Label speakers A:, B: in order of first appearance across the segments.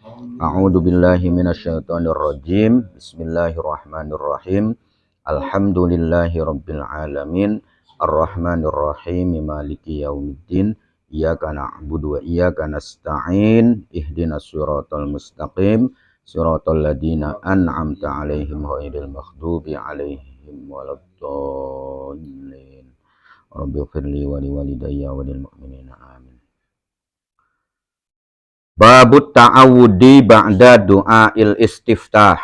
A: A'udzu billahi minasyaitonir rajim. Bismillahirrahmanirrahim. Alhamdulillahi rabbil alamin. Arrahmanir rahim. Maliki yaumiddin. Iyyaka na'budu wa iyyaka nasta'in. Ihdinas siratal mustaqim. Siratal ladzina an'amta 'alaihim ghairil maghdubi 'alaihim waladdallin. Rabbighfirli wa liwalidayya wa lil mu'minina amin. Babut ta'awudi ba'da du'ail istiftah.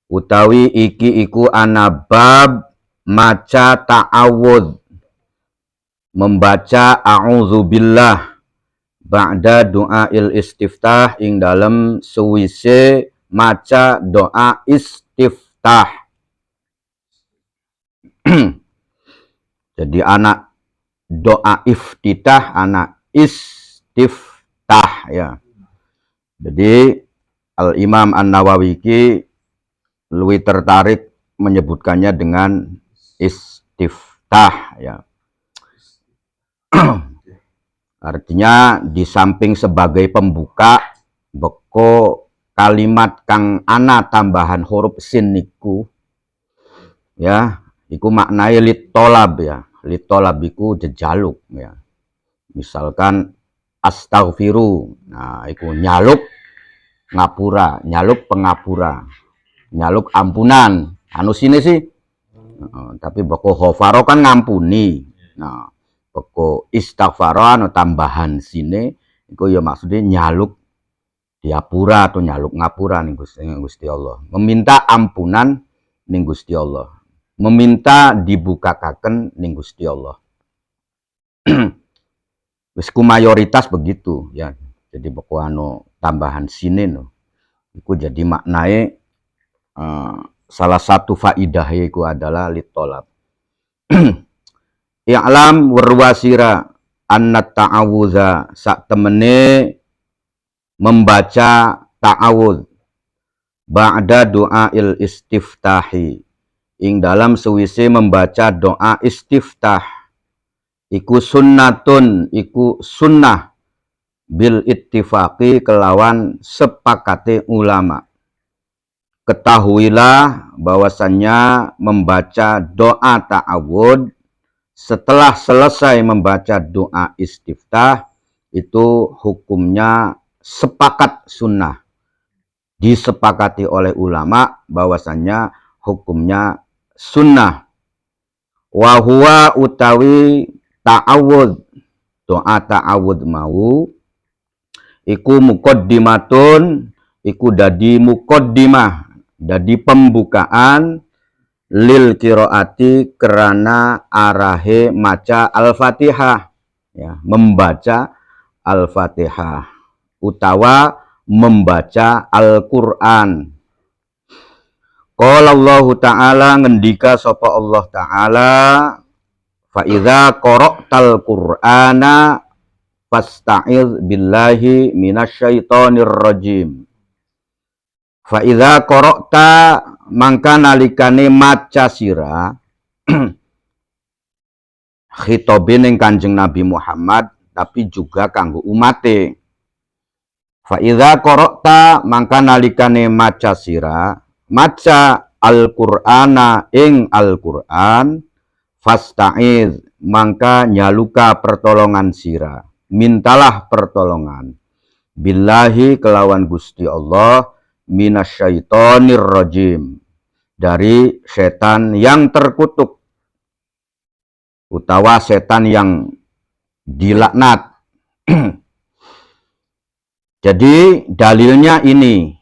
A: Utawi iki iku ana bab maca ta'awud, membaca a'udzubillah ba'da du'ail istiftah ing dalem suwise maca doa istiftah. Jadi anak doa iftitah, anak istiftah ya. Jadi Al-Imam An-Nawawi ki lebih tertarik menyebutkannya dengan istiftah ya. Artinya di samping sebagai pembuka beko kalimat kang ana tambahan huruf sin niku ya, iku maknai litolab ya. Litolab iku jejaluk ya. Misalkan astaghfiru, nah iku nyaluk ngapura, nyaluk pengapura, nyaluk ampunan. Anu sini sih, tapi beko khofaro kan ngampuni. Nah, beko istighfaro anu tambahan sini, iku ya maksudnya nyaluk diapura atau nyaluk ngapura ning Gusti Allah. Meminta ampunan ning Gusti Allah. Meminta dibukakaken ning Gusti Allah. Wis ku mayoritas begitu ya. Jadi beko anu tambahan sini no. Iku jadi maknae salah satu faidah iku adalah litolab. I'lam warwasira anna ta'awudha sak temene membaca ta'awudz ba'da doail istiftahi ing dalam sewise membaca doa istiftah iku sunnatun, iku sunnah bil ittifaqi kelawan sepakate ulama. Ketahuilah bahwasannya membaca doa ta'awud setelah selesai membaca doa istiftah itu hukumnya sepakat sunnah. Disepakati oleh ulama bahwasannya hukumnya sunnah. Wa huwa utawi ta'awud, doa ta'awud mau iku muqaddimatun, iku dadi muqaddimah, dadi pembukaan lil qiraati kerana arahe maca al-Fatihah ya, membaca al-Fatihah utawa membaca Al-Qur'an. Qala Allah Ta'ala ngendika sapa Allah Ta'ala fa idza qara'tal Qur'ana fasta'iz billahi minasyaitonir rajim. Fa idza qara'ta mangka nalikane maca sira khitobin ing Kanjeng Nabi Muhammad tapi juga kanggo umate. Fa idza qara'ta mangka nalikane maca sira maca Al-Qur'ana ing Al-Qur'an fasta'iz mangka nyaluka pertolongan sira. Mintalah pertolongan billahi kelawan Gusti Allah minasyaitonir rajim dari setan yang terkutuk utawa setan yang dilaknat. Jadi dalilnya ini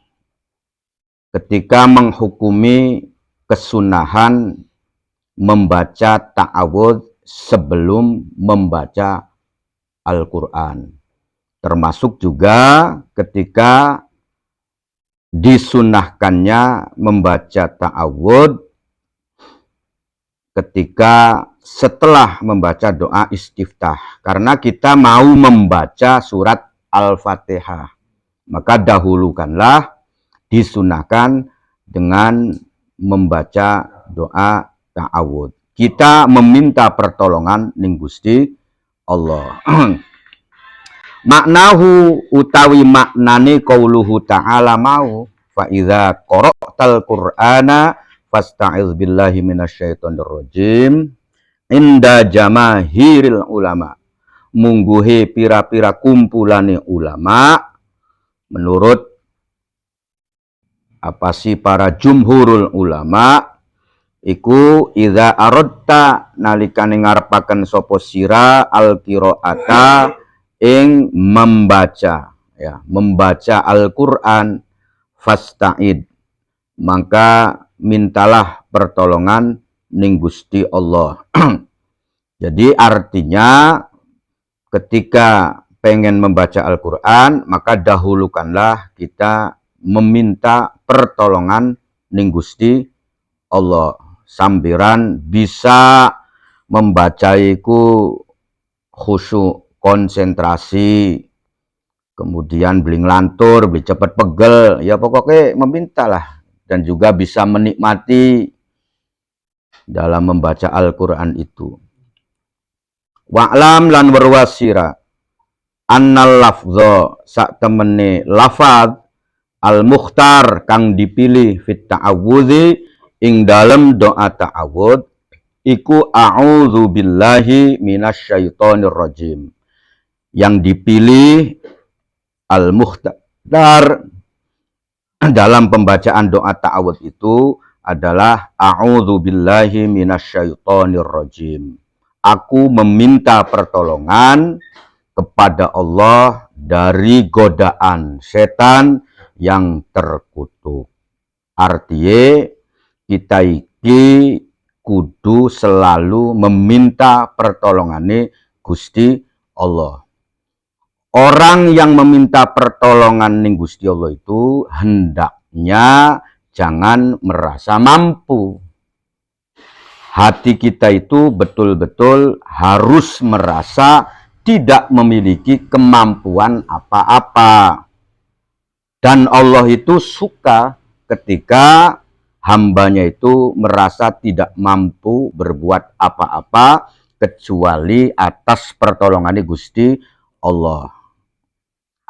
A: ketika menghukumi kesunahan membaca ta'awudz sebelum membaca Al-Qur'an. Termasuk juga ketika disunahkannya membaca ta'awudz ketika setelah membaca doa istiftah. Karena kita mau membaca surat Al-Fatihah. Maka dahulukanlah disunahkan dengan membaca doa ta'awudz. Kita meminta pertolongan ning Gusti Allah. Maknahu utawi maknane qauluhu ta'ala mau fa idza qara'tal qur'ana fasta'iz billahi minasyaitonir rajim inda jamahiril ulama. Mungguhe pira-pira kumpulane ulama menurut apa sih para jumhurul ulama iku idza aradta nalikane ngarepaken sapa sira al qiraata ing membaca ya, membaca Al-Qur'an fasta'id maka mintalah pertolongan ning Gusti Allah. Jadi artinya ketika pengen membaca Al-Qur'an maka dahulukanlah kita meminta pertolongan ning Gusti Allah. Sambiran bisa membacaiku khusyuk, konsentrasi, kemudian beli ngelantur, beli cepet pegel, ya pokoknya memintalah dan juga bisa menikmati dalam membaca Al-Qur'an itu. Wa'lam lan werwasira annal lafdha sak temene lafaz al-mukhtar kang dipilih fit ta'awudzi ing dalam doa ta'awud iku a'udzu billahi minasyaitonir rajim. Yang dipilih al-mukhtar dalam pembacaan doa ta'awud itu adalah a'udzu billahi minasyaitonir rajim. Aku meminta pertolongan kepada Allah dari godaan setan yang terkutuk. Artinya kita iki kudu selalu meminta pertolongane Gusti Allah. Orang yang meminta pertolongan ning Gusti Allah itu hendaknya jangan merasa mampu. Hati kita itu betul-betul harus merasa tidak memiliki kemampuan apa-apa. Dan Allah itu suka ketika hambanya itu merasa tidak mampu berbuat apa-apa kecuali atas pertolongan Gusti Allah.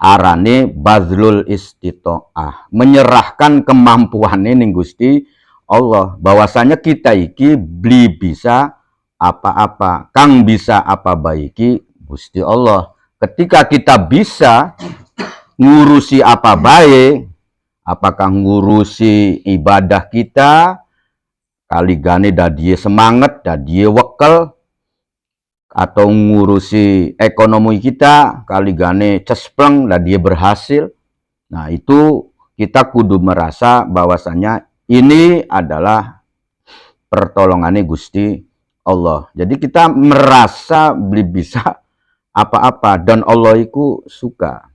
A: Arane bazlul istitoah, menyerahkan kemampuannya ning Gusti Allah. Bahwasanya kita iki beli bisa apa-apa, kang bisa apa baiki Gusti Allah. Ketika kita bisa ngurusi apa baik, apakah ngurusi ibadah kita, kaligane dadie semangat, dadie wekel, atau ngurusi ekonomi kita, kaligane cespleng, dadie berhasil. Nah itu kita kudu merasa bahwasanya ini adalah pertolongannya Gusti Allah. Jadi kita merasa beli bisa apa-apa dan Allah itu suka.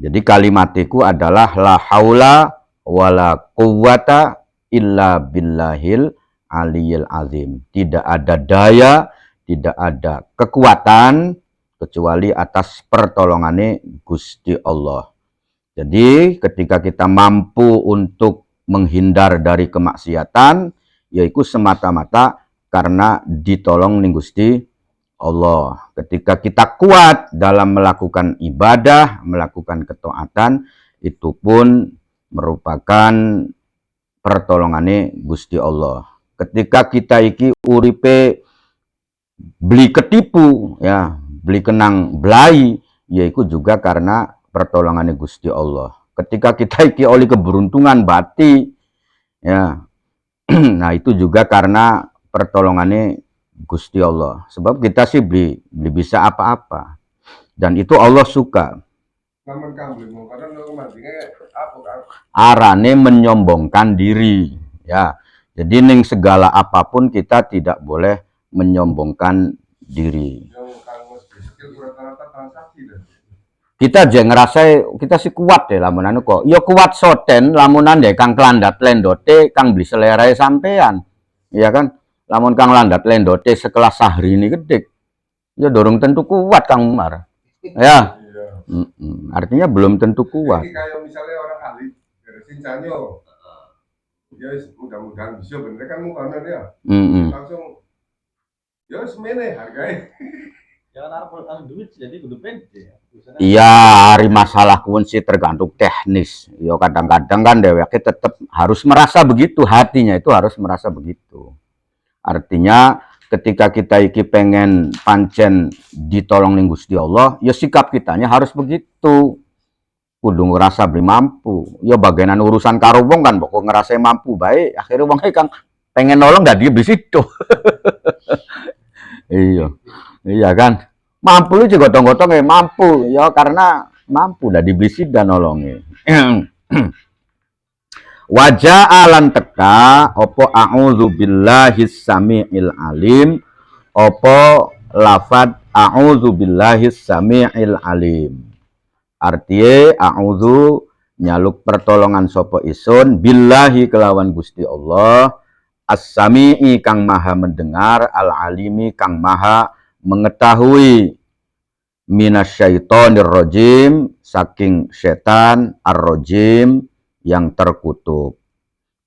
A: Jadi kalimatiku adalah la haula wala quwwata illa billahil aliyil azim. Tidak ada daya, tidak ada kekuatan kecuali atas pertolongannya Gusti Allah. Jadi ketika kita mampu untuk menghindar dari kemaksiatan, yaitu semata-mata karena ditolong ning Gusti Allah. Ketika kita kuat dalam melakukan ibadah, melakukan ketaatan, itu pun merupakan pertolongannya Gusti Allah. Ketika kita iki uripe beli ketipu, ya, beli kenang belai, yaitu juga karena pertolongannya Gusti Allah. Ketika kita iki oleh keberuntungan bati, ya, nah itu juga karena pertolongannya Gusti Allah. Sebab kita sih beli bisa apa-apa. Dan itu Allah suka. Arane menyombongkan diri. Ya. Jadi ning segala apapun kita tidak boleh menyombongkan diri. Kita aja ngerasa kita sih kuat deh lamunan kok. Ya kuat soten lamunan deh kang kelandat lendote kang beli selerai sampean. Iya kan? Lamun kang landat lendote sekelas Sahri ini gede. Ya dorong tentu kuat Kang Umar. Ya. Artinya belum tentu kuat. Jadi kayak misalnya orang ahli beresin canyo. Ya mudah-mudahan bisa bener kan mukanya dia. Langsung ya semene harganya. Iya, hari masalah kunci tergantung teknis. Yo kadang-kadang kan dheweke tetap harus merasa begitu, hatinya itu harus merasa begitu. Artinya ketika kita iki pengen pancen ditolong ning Gusti Allah, ya sikap kitanya harus begitu. Kudu ngerasa beli mampu. Ya bagianan urusan karo wong kan pokok ngerasa mampu baik, akhirnya wong kang pengen nolong gak dia beli situ. Iya. Iya kan? Mampu lu juga gotong-gotong ya mampu. Ya karena mampu dah dibeli dan nolongnya. Wajah alan teka opo a'udzu billahis samiil alim opo lafad a'udzu billahis samiil alim. Artinya a'udzu nyaluk pertolongan sopo isun billahi kelawan Gusti Allah as-sami'i kang maha mendengar al-alimi kang maha mengetahui minasyaitonir rajim saking setan ar-rajim yang terkutuk.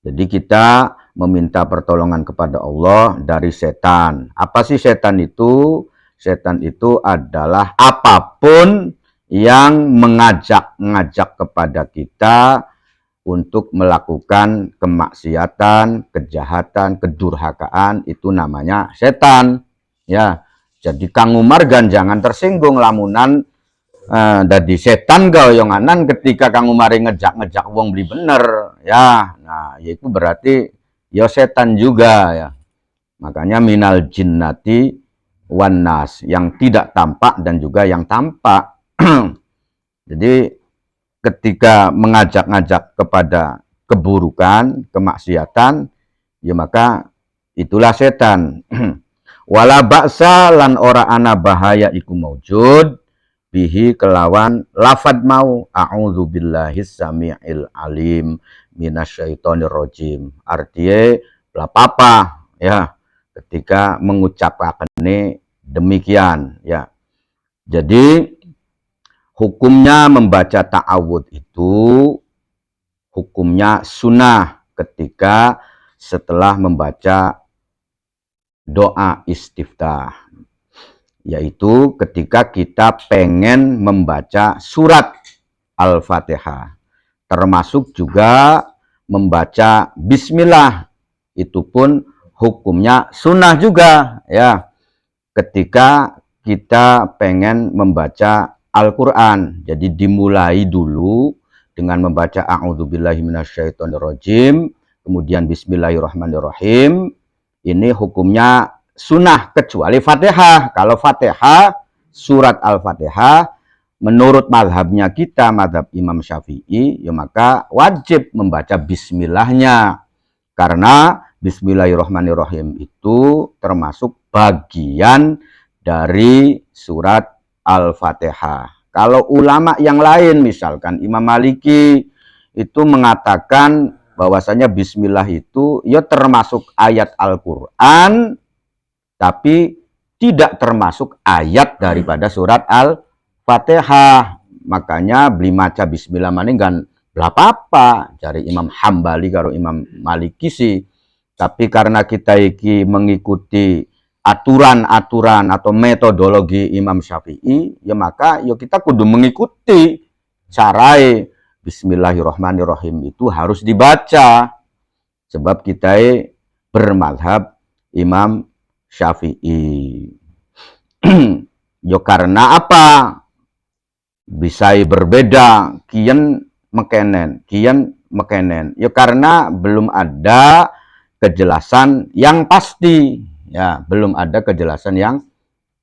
A: Jadi kita meminta pertolongan kepada Allah dari setan. Apa sih setan itu? Setan itu adalah apapun yang mengajak-ngajak kepada kita untuk melakukan kemaksiatan, kejahatan, kedurhakaan, itu namanya setan. Ya, jadi Kang Umar jangan tersinggung lamunan dadi setan gaweonganan ketika Kang Umar ngejak-ngejak wong beli bener ya. Nah, yaitu berarti ya setan juga ya. Makanya minal jinnati wan nas, yang tidak tampak dan juga yang tampak. Jadi ketika mengajak-ngajak kepada keburukan, kemaksiatan, ya maka itulah setan. Wala ba'sa lan ora ana bahaya iku maujud bihi kelawan lafad mau a'udzu billahis samiil alim minasyaitonir rajim. Artinya lah apa ya ketika mengucapkan ini demikian ya. Jadi hukumnya membaca ta'awud itu hukumnya sunnah ketika setelah membaca doa istiftah, yaitu ketika kita pengen membaca surat Al-Fatihah, termasuk juga membaca bismillah, itu pun hukumnya sunnah juga ya, ketika kita pengen membaca Al-Quran. Jadi dimulai dulu dengan membaca a'udzubillahi minasyaitonirrajim, kemudian bismillahirrahmanirrahim. Ini hukumnya sunnah kecuali Fatihah. Kalau Fatihah, surat Al-Fatihah, menurut madhabnya kita, madhab Imam Syafi'i, ya maka wajib membaca bismillahnya. Karena bismillahirrahmanirrahim itu termasuk bagian dari surat Al-Fatihah. Kalau ulama yang lain, misalkan Imam Maliki, itu mengatakan bahwasanya bismillah itu ya termasuk ayat Al-Quran, tapi tidak termasuk ayat daripada surat Al-Fatihah. Makanya beli maca bismillah maning kan apa-apa dari Imam Hambali karo Imam Maliki sih. Tapi karena kita iki mengikuti aturan-aturan atau metodologi Imam Syafi'i, ya maka ya kita kudu mengikuti carai bismillahirrahmanirrahim itu harus dibaca. Sebab kita bermadhab Imam Syafi'i. Yo karena apa? Bisa berbeda, kian mekenen. Yo karena belum ada kejelasan yang pasti. Ya, belum ada kejelasan yang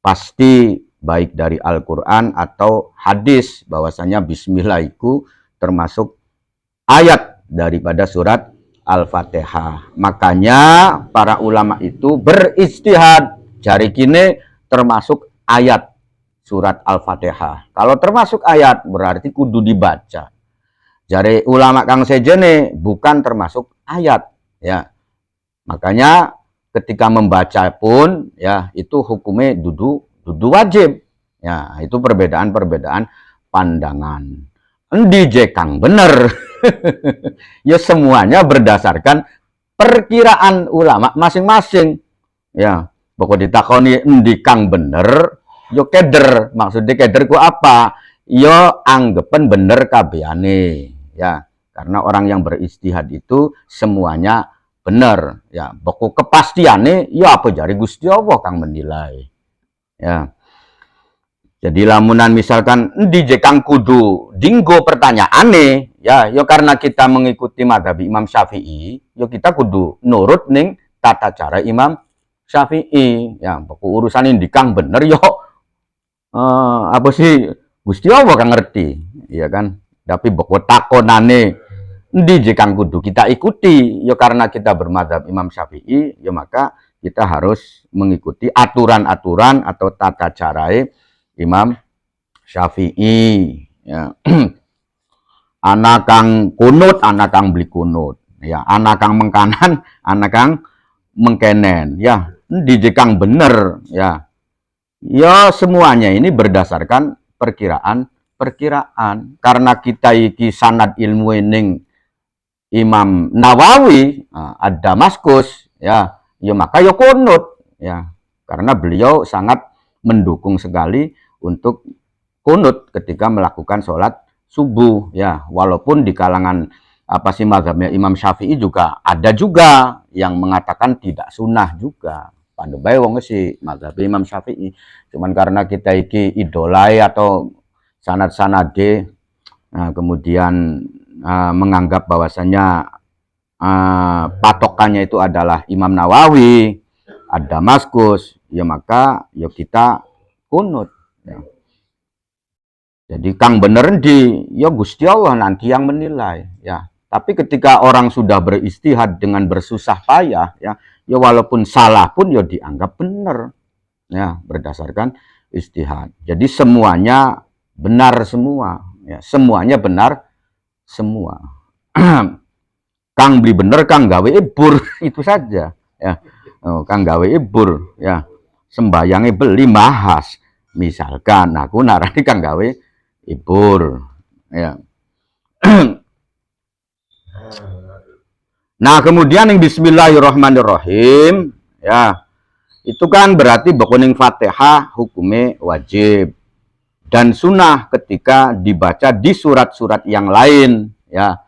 A: pasti baik dari Al-Quran atau hadis bahwasanya bismillah itu termasuk ayat daripada surat Al-Fatihah. Makanya para ulama itu beristihad, jari kini termasuk ayat surat Al-Fatihah. Kalau termasuk ayat berarti kudu dibaca. Jari ulama kang sejene bukan termasuk ayat ya. Makanya ketika membaca pun ya itu hukumnya dudu wajib. Ya, itu perbedaan pandangan. Endi jekang bener. Ya semuanya berdasarkan perkiraan ulama masing-masing. Ya, pokok ditakoni endi kang bener, yo keder. Maksudnya keder ku apa? Yo anggapan bener kabehane, ya. Karena orang yang beristihad itu semuanya bener, ya. Pokok kepastiane yo apa jari Gusti Allah kang menilai. Ya. Jadi lamunan misalkan di jekang kudu dinggo pertanyaane, ya, yo karena kita mengikuti madhab Imam Syafi'i, yo kita kudu nurut ning tata cara Imam Syafi'i, ya, pokok urusan ini kang bener yo, apa sih Gusti Allah kan ngerti, ya kan? Tapi pokok takonane di jekang kudu kita ikuti, yo karena kita bermadhab Imam Syafi'i, yo maka kita harus mengikuti aturan-aturan atau tata cara Imam Syafi'i, ya. Anak kang kunut, anak kang beli kunut, ya. Anak kang mengkanan, anak kang mengkenen, ya. Dijekang bener, ya. Ya semuanya ini berdasarkan perkiraan. Karena kita iki sanad ilmu ning Imam Nawawi, ad-Damaskus, ya. Ya maka ya kunut, ya. Karena beliau sangat mendukung sekali untuk kunut ketika melakukan sholat subuh, ya. Walaupun di kalangan apa sih mazhabnya Imam Syafi'i juga ada juga yang mengatakan tidak sunnah juga. Pandu bae wong si mazhab Imam Syafi'i. Cuman karena kita iki idolai atau sanad-sanade, kemudian menganggap bahwasanya patokannya itu adalah Imam Nawawi, ad-Damaskus, ya maka ya kita kunut, ya. Jadi kang bener di ya Gusti Allah nanti yang menilai, ya. Tapi ketika orang sudah beristihad dengan bersusah payah, ya walaupun salah pun ya dianggap benar, ya, berdasarkan istihad. Jadi semuanya benar semua, ya, semuanya benar semua. Kang beli bener, kang gawe ibur, itu saja, ya. Kang gawe ibur, ya. Sembayangnya beli mahas, misalkan aku narani kang gawe ibur, ya. Nah kemudian yang Bismillahirrahmanirrahim, ya, itu kan berarti bokoning Fatihah hukumnya wajib dan sunnah ketika dibaca di surat-surat yang lain, ya,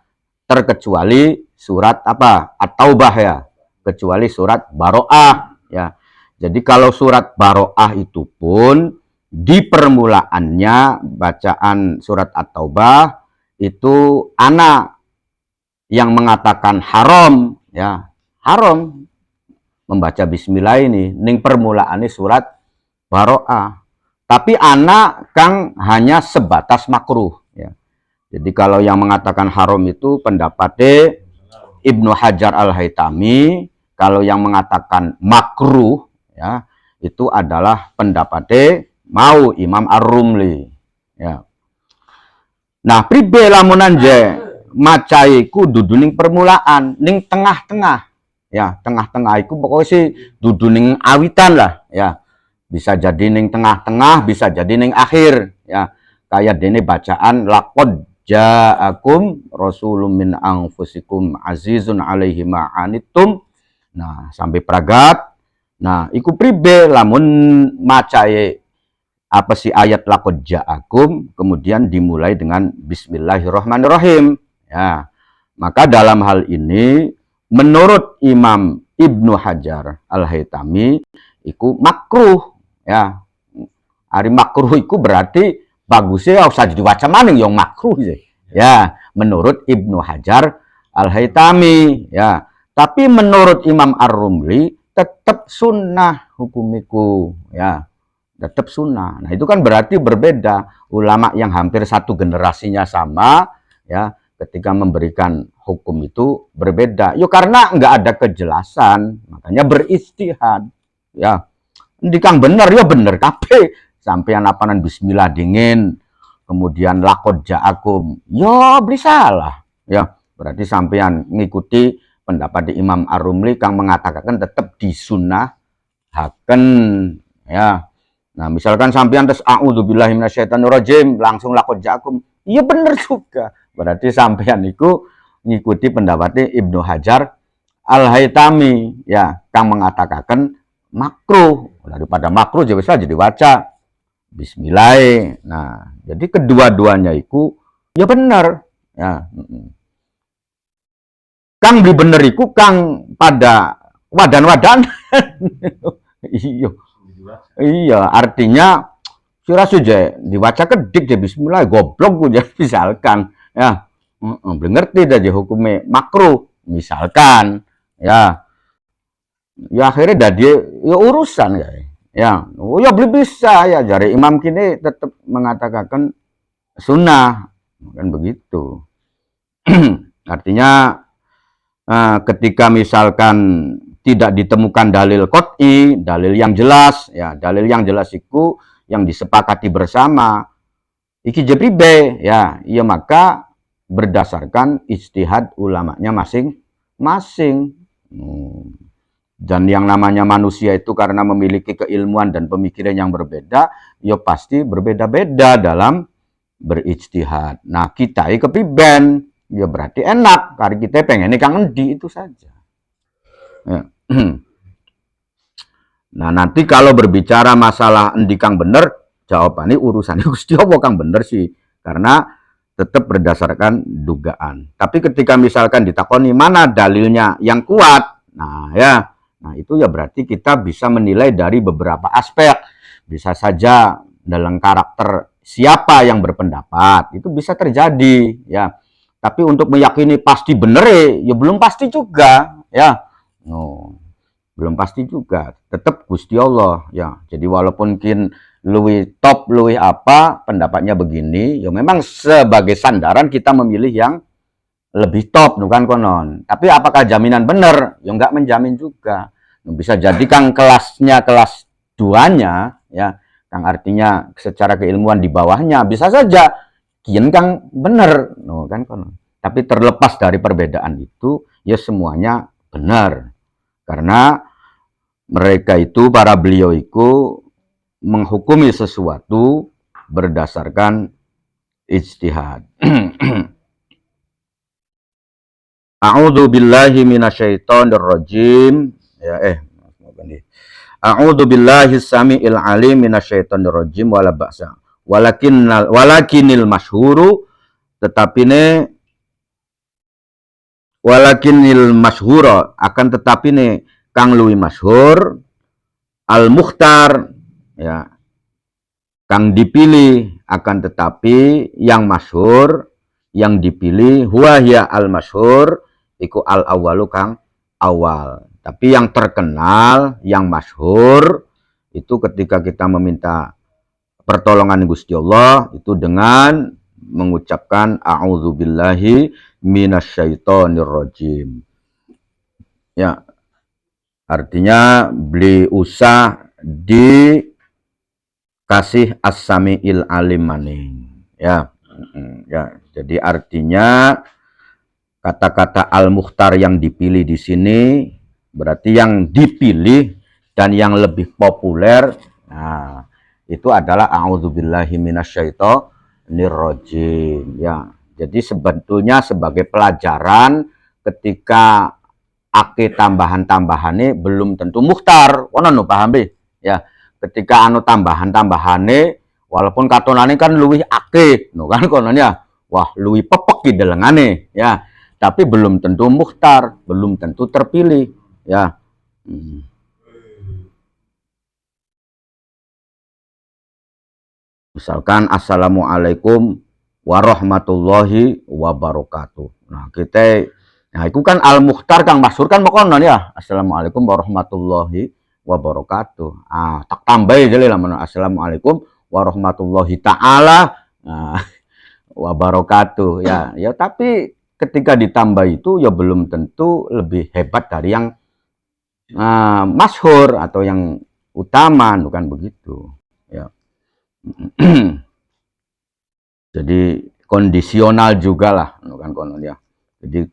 A: terkecuali surat apa? At-Taubah, ya, kecuali surat Baro'ah, ya. Jadi kalau surat Baro'ah itu pun di permulaannya bacaan surat At-Taubah itu anak yang mengatakan haram, ya, haram membaca bismillah ini ning permulaannya surat Baro'ah. Tapi anak kang hanya sebatas makruh, ya. Jadi kalau yang mengatakan haram itu pendapatnya Ibnu Hajar Al-Haytami, kalau yang mengatakan makruh, ya, itu adalah pendapatnya mau Imam Ar-Rumli, ya. Nah, pribe lamunan je macaiku dudu ning permulaan, ning tengah-tengah, ya, tengah-tengah iku pokoknya sih dudu ning awitan lah, ya. Bisa jadi ning tengah-tengah, bisa jadi ning akhir, ya. Kayak dene bacaan laqad ja'akum rasulun min anfusikum azizun alaihi ma anittum. Nah, sampai pragat. Nah, iku pribe lamun macae apa sih ayat laqad ja'akum kemudian dimulai dengan bismillahirrahmanirrahim, ya. Maka dalam hal ini menurut Imam Ibnu Hajar Al-Haytami iku makruh, ya. Ari makruh iku berarti bagusnya usah diwaca maning yang makruh, ya, menurut Ibnu Hajar Al-Haytami, ya. Tapi menurut Imam Ar-Rumli tetap sunnah hukumiku, ya, tetap sunnah. Nah itu kan berarti berbeda. Ulama yang hampir satu generasinya sama, ya, ketika memberikan hukum itu berbeda. Yuk karena nggak ada kejelasan, makanya beristihad, ya. Di kang bener ya bener kabeh. Sampean apanan bismillah dingin, kemudian lakod ja'akum, ya beli salah, ya. Berarti sampean ngikuti pendapat di Imam Ar-Rumli kang mengatakan tetap disunnahkan, ya. Nah, misalkan sampean terus a'udzubillahi minasyaitonirrajim langsung lakod ja'akum, iya bener juga. Berarti sampean itu ngikuti pendapatnya Ibnu Hajar Al-Haytami, ya, kang mengatakan makruh. Daripada makruh jadi bisa jadi baca bismillah. Nah, jadi kedua-duanya itu ya bener ya. Kang beli bener iku Kang pada wadan-wadan. Iya. Iya, artinya surah suje dibaca kedik je bismillah goblok gue misalkan ya. Belum ngerti dah je hukumnya makruh misalkan ya. Ya akhirnya dah dia ya urusan ya. Ya, oh ya beli bisa ya jari imam kini tetap mengatakan sunnah kan begitu. Artinya ketika misalkan tidak ditemukan dalil qot'i, dalil yang jelas, ya dalil yang jelas itu yang disepakati bersama, iki jepribe, ya, iya maka berdasarkan ijtihad ulamanya masing-masing. Dan yang namanya manusia itu karena memiliki keilmuan dan pemikiran yang berbeda, ya pasti berbeda-beda dalam berijtihad. Nah kita kepriben, ya berarti enak, karena kita pengen kang endi itu saja. Ya. Nah nanti kalau berbicara masalah endi kang bener, jawabannya urusannya Gusti Allah kang bener sih, karena tetap berdasarkan dugaan. Tapi ketika misalkan ditakoni mana dalilnya yang kuat, nah ya, nah itu ya berarti kita bisa menilai dari beberapa aspek. Bisa saja dalam karakter siapa yang berpendapat, itu bisa terjadi ya. Tapi untuk meyakini pasti bener ya belum pasti juga ya. No, belum pasti juga. Tetap Gusti Allah ya. Jadi walaupun mungkin luwih top, luwih apa pendapatnya begini, ya memang sebagai sandaran kita memilih yang lebih top, bukan konon. Tapi apakah jaminan benar? Ya nggak menjamin juga. Bisa jadi kang kelasnya kelas 2-nya, ya, kang artinya secara keilmuan di bawahnya, bisa saja kian kang benar, no, kan konon. Tapi terlepas dari perbedaan itu, ya semuanya benar. Karena mereka itu, para beliau itu menghukumi sesuatu berdasarkan ijtihad. A'udzu billahi minasyaitonir rajim. Ya A'udzu billahi samiil alim minasyaitonir rajim wala ba'sa. Walakinil masyhuru walakinil masyhura akan tetapi ne kang luwih masyhur al mukhtar ya kang dipilih akan tetapi yang masyhur yang dipilih huwa hiya al masyhur iku al awalu kang awal. Tapi yang terkenal, yang masyhur itu ketika kita meminta pertolongan Gusti Allah itu dengan mengucapkan a'udzubillahi minasyaitonir rajim. Ya. Artinya beli usah dikasih as-sami'il alim maning. Ya. Ya, jadi artinya kata-kata al-mukhtar yang dipilih di sini berarti yang dipilih dan yang lebih populer, nah itu adalah a'udzubillahi minasyaitonir rajim. Ya, jadi sebetulnya sebagai pelajaran ketika ake tambahan-tambahannya belum tentu mukhtar. Ono paham be? Ya, ketika anu tambahan-tambahannya walaupun katonane kan luwih ake, no kan kononnya, wah luwih pepek di delengane, ya. Tapi belum tentu mukhtar, belum tentu terpilih, ya. Misalkan assalamualaikum warahmatullahi wabarakatuh. Nah kita, nah itu kan al mukhtar kang masyhur kan mokonon ya. Assalamualaikum warahmatullahi wabarakatuh. Ah tak tambah aja lah mana assalamualaikum warahmatullahi taala wabarakatuh ya. Ya tapi ketika ditambah itu ya belum tentu lebih hebat dari yang masyhur atau yang utama, bukan begitu ya. Jadi kondisional juga lah, kan konon ya. Jadi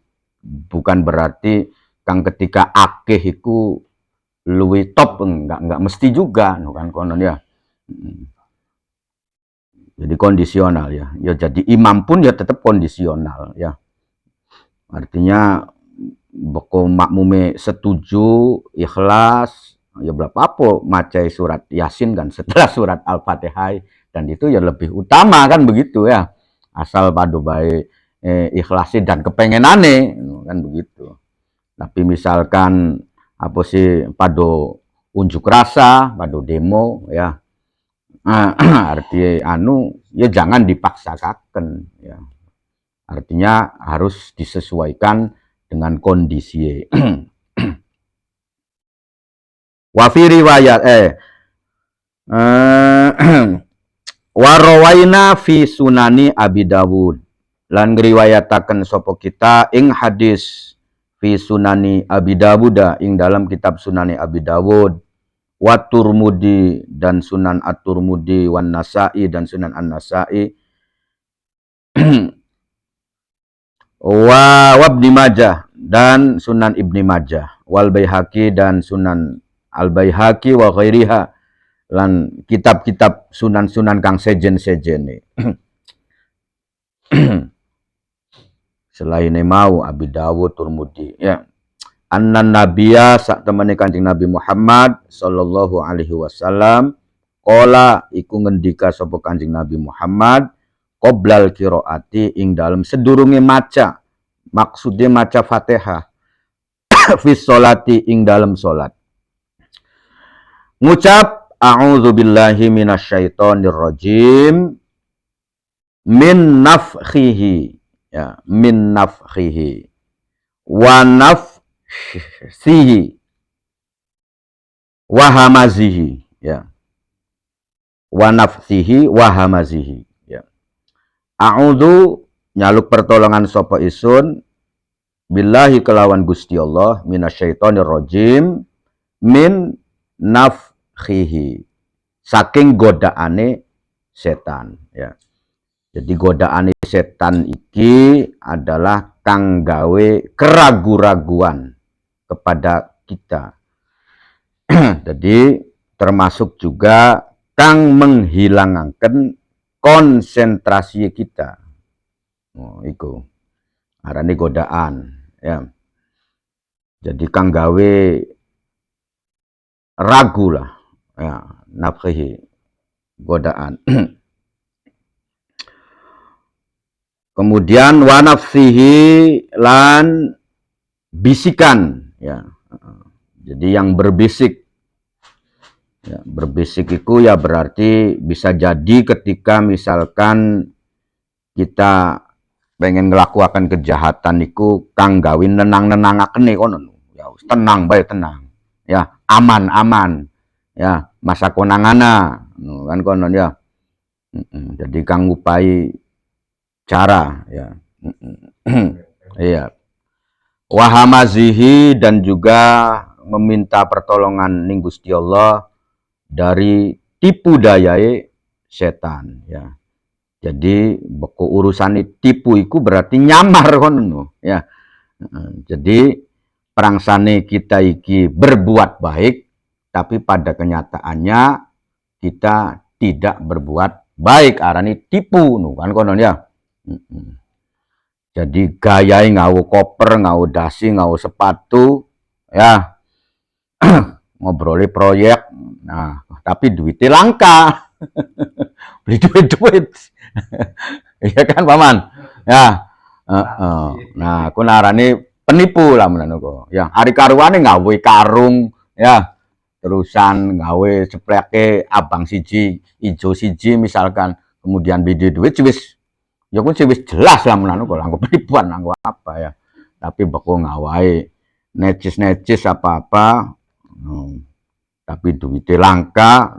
A: bukan berarti kang ketika akeh iku luwih top, enggak mesti juga, kan konon ya. Jadi kondisional ya. Ya jadi imam pun ya tetap kondisional ya. Artinya boko makmume setuju, ikhlas, ya berapa apa macai surat Yasin kan setelah surat Al-Fatihah, dan itu ya lebih utama kan begitu ya, asal padu baik ikhlasi dan kepengenane kan begitu. Tapi misalkan apa sih padu unjuk rasa, padu demo ya, arti anu ya jangan dipaksakan ya, artinya harus disesuaikan dengan kondisi. Wafi riwayat warawaina fi sunani Abi Dawud, lan ngriwayataken sapa kita ing hadis fi sunani Abi Dawud, ing dalam kitab Sunani Abi Dawud, wa Turmudi dan Sunan At-Turmudi, wan Nasa'i dan Sunan An-Nasa'i, wa Ibnu Majah dan Sunan Ibnu Majah, wal Baihaqi dan Sunan Al-Baihaqi, wa ghairiha lan kitab-kitab sunan-sunan kang sejen-sejene. Selain mau Abi Dawud, Turmudi ya. Annan Nabiya sak temene Kanjeng Nabi Muhammad sallallahu alaihi wasallam qala iku ngendika sapa Kanjeng Nabi Muhammad qoblal qiraati ing dalem sedurunge maca, maksude maca Fatihah, fi sholati ing dalem salat, ngucap a'udzubillahi minasyaitonir rajim min nafkhihi ya, min nafkhihi wa nafsihi wa hamazihi ya, wa nafsihi wa hamazihi ya. A'udzu nyaluk pertolongan sapa isun billahi kelawan Gusti Allah minasyaitonir rajim min nafkhihi saking godaane setan ya. Jadi godaane setan iki adalah kang gawe keragu-raguan kepada kita. Jadi termasuk juga kang menghilangkan konsentrasi kita. Oh, iku arane godaan ya. Jadi kang gawe ragu lah ya, nafkhihi godaan. Kemudian wa nafsihi lan bisikan ya. Jadi yang berbisik ya, berbisik itu ya berarti bisa jadi ketika misalkan kita pengen ngelakukan kejahatan iku kang gawe nenang-nenangakene kono ya, tenang bae tenang ya, aman-aman ya, masa konangana kan konon ya. Jadi kang ngupai cara ya. Iya. Wahamazihi dan juga meminta pertolongan ning Gusti Allah dari tipu dayai setan ya. Jadi beko urusan tipu iku berarti nyamar kono ya. Jadi prangsane kita iki berbuat baik, tapi pada kenyataannya kita tidak berbuat baik, arane tipu kan konon ya. Jadi gayai ngawu koper, ngawu dasi, ngawu sepatu ya. Ngobroli proyek, nah tapi duitnya langka. Beli duit-duit. Iya kan paman ya. Nah aku narani penipu lah menurutku ya. Hari karuane ngawe karung ya, terusan ngawe sepleke abang siji ijo siji misalkan, kemudian beli duit wis ya kun wis jelas lah menurutku lah, penipuan lah apa ya. Tapi bako ngawai necis-necis apa-apa, tapi duitnya langka,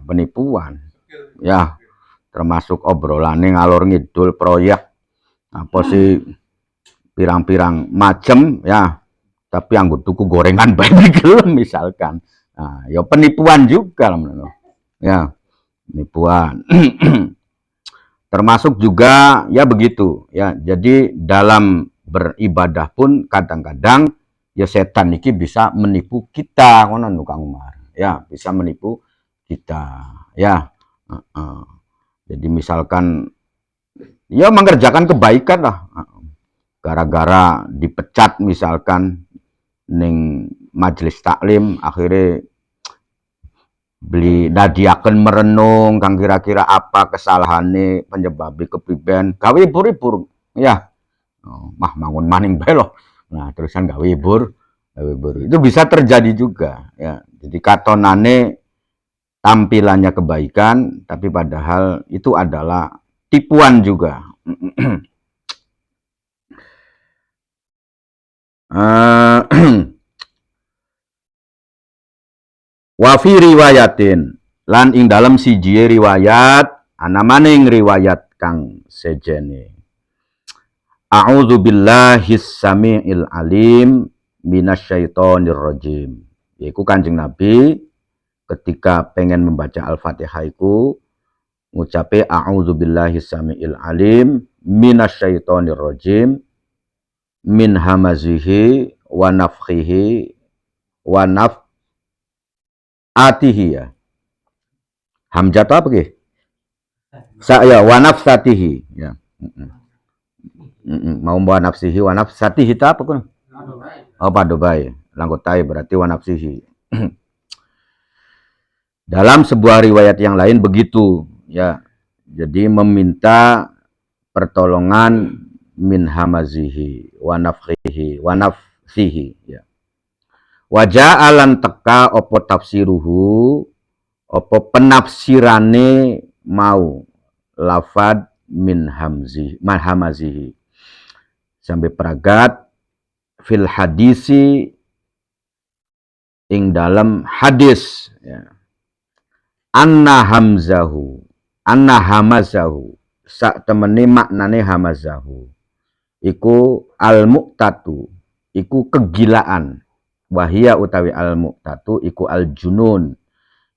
A: penipuan ya. Termasuk obrolannya ngalor ngidul proyek apa sih pirang-pirang macem ya, tapi anggo tuku gorengan baik gelem misalkan. Nah, ya penipuan juga lah ya, penipuan. Termasuk juga ya begitu ya. Jadi dalam beribadah pun kadang-kadang ya setan iki bisa menipu kita konon Kang Umar ya, bisa menipu kita ya. Jadi misalkan ya mengerjakan kebaikan lah, gara-gara dipecat misalkan ning majelis taklim, akhirnya beli dadiaken merenung kang kira-kira apa kesalahane penyebab kepriben gawe hibur-hibur ya. Mah mangun maning bae loh. Nah, terusan gawe hibur itu bisa terjadi juga ya. Jadi katonane tampilannya kebaikan tapi padahal itu adalah tipuan juga. Wa fi riwayatin lan ing dalam siji riwayat ana maning riwayat kang sejene A'udzu billahis samiil alim minasyaitonir rajim. Yaiku Kanjeng Nabi ketika pengen membaca Al-Fatihah iku ngucape a'udzu billahis samiil alim minasyaitonir rajim min hamazihi wa nafthihi wa nafatihi ya. Hamzah apa ge? Saya wa nafsatihi ya. Mau wa nafsihi wa nafsatihi ta apa kun? Oh padobai. Langkotai berarti wa nafsihi. Dalam sebuah riwayat yang lain begitu ya. Jadi meminta pertolongan min hamazihi wa nafkhihi wa nafsihi ya. Waja'alan teka opo tafsiruhu opo penafsirane mau lafad min hamazihi sampai peragat fil hadisi ing dalam hadis ya. Anna hamazahu sak temene maknane hamazahu iku al muqtatu iku kegilaan wahia utawi al muqtatu iku al junun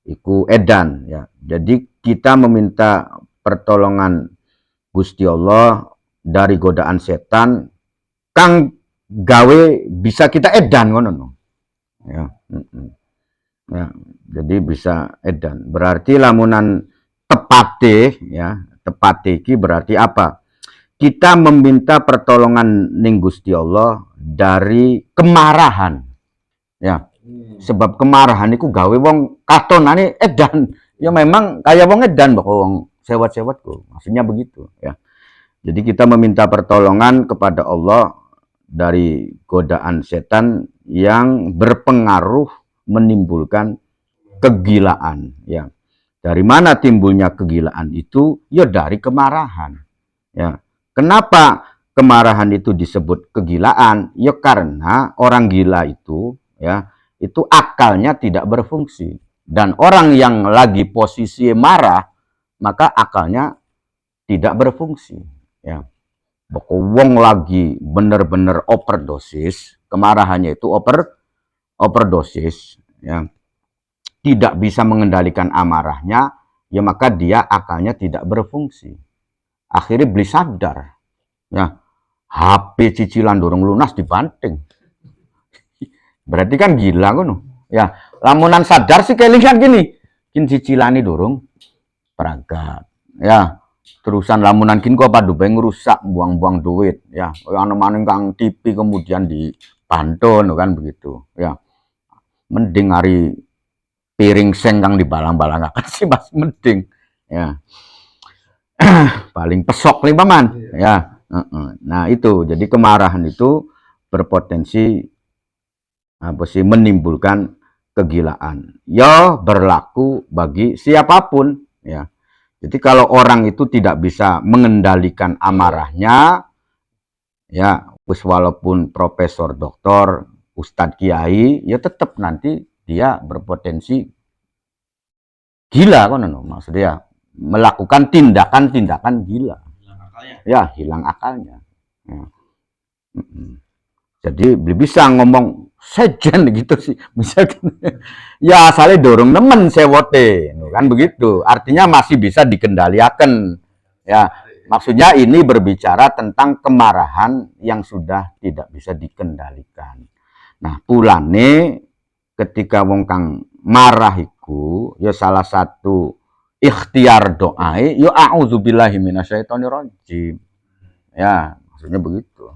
A: iku edan ya. Jadi kita meminta pertolongan Gusti Allah dari godaan setan kang gawe bisa kita edan ngono ya. Ya, jadi bisa edan. Berarti lamunan tepate ya, tepate iki berarti apa? Kita meminta pertolongan ning Gusti Allah dari kemarahan. Ya. Sebab kemarahan itu gawe wong katonane edan. Ya memang kayak wong edan kok wong sewat-sewat kok. Maksudnya begitu ya. Jadi kita meminta pertolongan kepada Allah dari godaan setan yang berpengaruh menimbulkan kegilaan ya. Dari mana timbulnya kegilaan itu? Ya dari kemarahan. Ya. Kenapa kemarahan itu disebut kegilaan? Ya karena orang gila itu ya, itu akalnya tidak berfungsi. Dan orang yang lagi posisi marah, maka akalnya tidak berfungsi ya. Wong lagi bener-bener overdosis, kemarahannya itu overdosis ya, tidak bisa mengendalikan amarahnya ya, maka dia akalnya tidak berfungsi. Akhirnya beli sadar ya, HP cicilan dorong lunas dibanting. Berarti kan gila kan ya. Lamunan sadar sih kelingan gini, kin cicilani dorong peragat ya. Terusan lamunan kin kok apa dubai ngerusak buang-buang duit ya. Yang maning kang TV kemudian dipantun kan begitu ya. Mending hari piring seng kang dibalang-balang akan sih masih mending ya. Paling pesok nih paman ya. Nah itu jadi kemarahan itu berpotensi apa sih menimbulkan kegilaan ya, berlaku bagi siapapun ya. Jadi kalau orang itu tidak bisa mengendalikan amarahnya ya, walaupun profesor, doktor, ustadz, kiai ya tetap nanti dia berpotensi gila kan maksudnya melakukan tindakan-tindakan gila ya, hilang akalnya ya. Jadi bisa ngomong sejen gitu sih misalkan ya asalnya dorong nemen sewote kan begitu, artinya masih bisa dikendalikan ya. Maksudnya ini berbicara tentang kemarahan yang sudah tidak bisa dikendalikan. Nah pulane ketika wong kang marah iku ya salah satu ikhtiar doa ya a'udzubillahi minasyaitonirrajim ya, maksudnya begitu.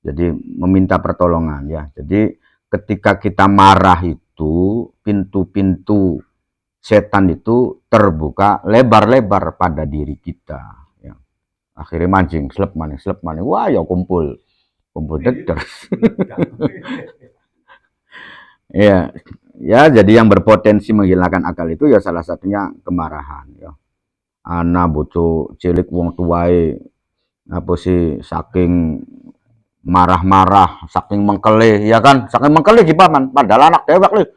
A: Jadi meminta pertolongan ya. Jadi ketika kita marah itu pintu-pintu setan itu terbuka lebar-lebar pada diri kita. Ya. Akhirnya mancing, slep maning, wah ya kumpul deder. Ya, ya jadi yang berpotensi menghilangkan akal itu ya salah satunya kemarahan. Ya. Anak bocah cilik wong tuae apa sih saking marah-marah, saking mengkelih, ya kan? Saking mengkelih di paman, padahal anak dewek lih.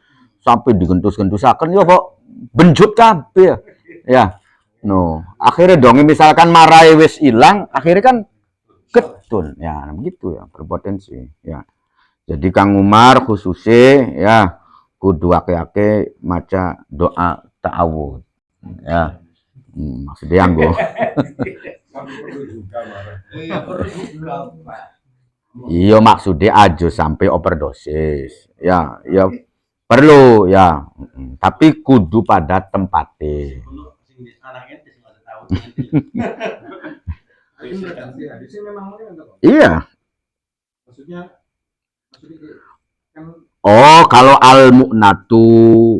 A: Sampai digentus-gentusaken ya kok benjut kabeh ya. Ya. No, akhirnya dong misalkan marahi wis ilang, akhirnya kan getun. Ya, begitu ya, berpotensi. Ya. Jadi Kang Umar khususnya ya kudu ake-ake maca doa ta'awud. Ya. Maksudnya anggo. Iya maksudnya aja sampai overdosis. Ya, ya perlu ya. Tapi kudu pada tempatnya. Iya. Oh, kalau al-mu'natu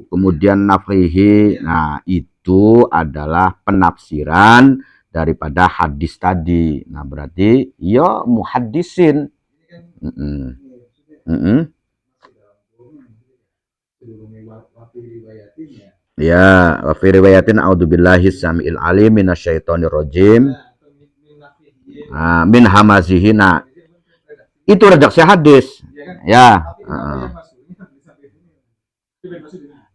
A: kemudian nafrihi, nah itu adalah penafsiran daripada hadis tadi. Nah, berarti ya muhaddisin. Ya, wa fi riwayatin a'udzubillahi samiil alim minasyaitonir rajim. Min hamazihi. Nah, itu redaksi hadis. Ya.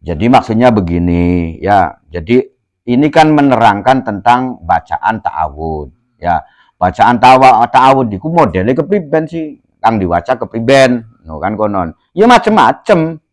A: Jadi maksudnya begini, ya. Jadi ini kan menerangkan tentang bacaan ta'awud. Ya, bacaan ta'awud iku modele kepriben sih? Kang diwaca kepriben, no kan konon. Ya macem-macem.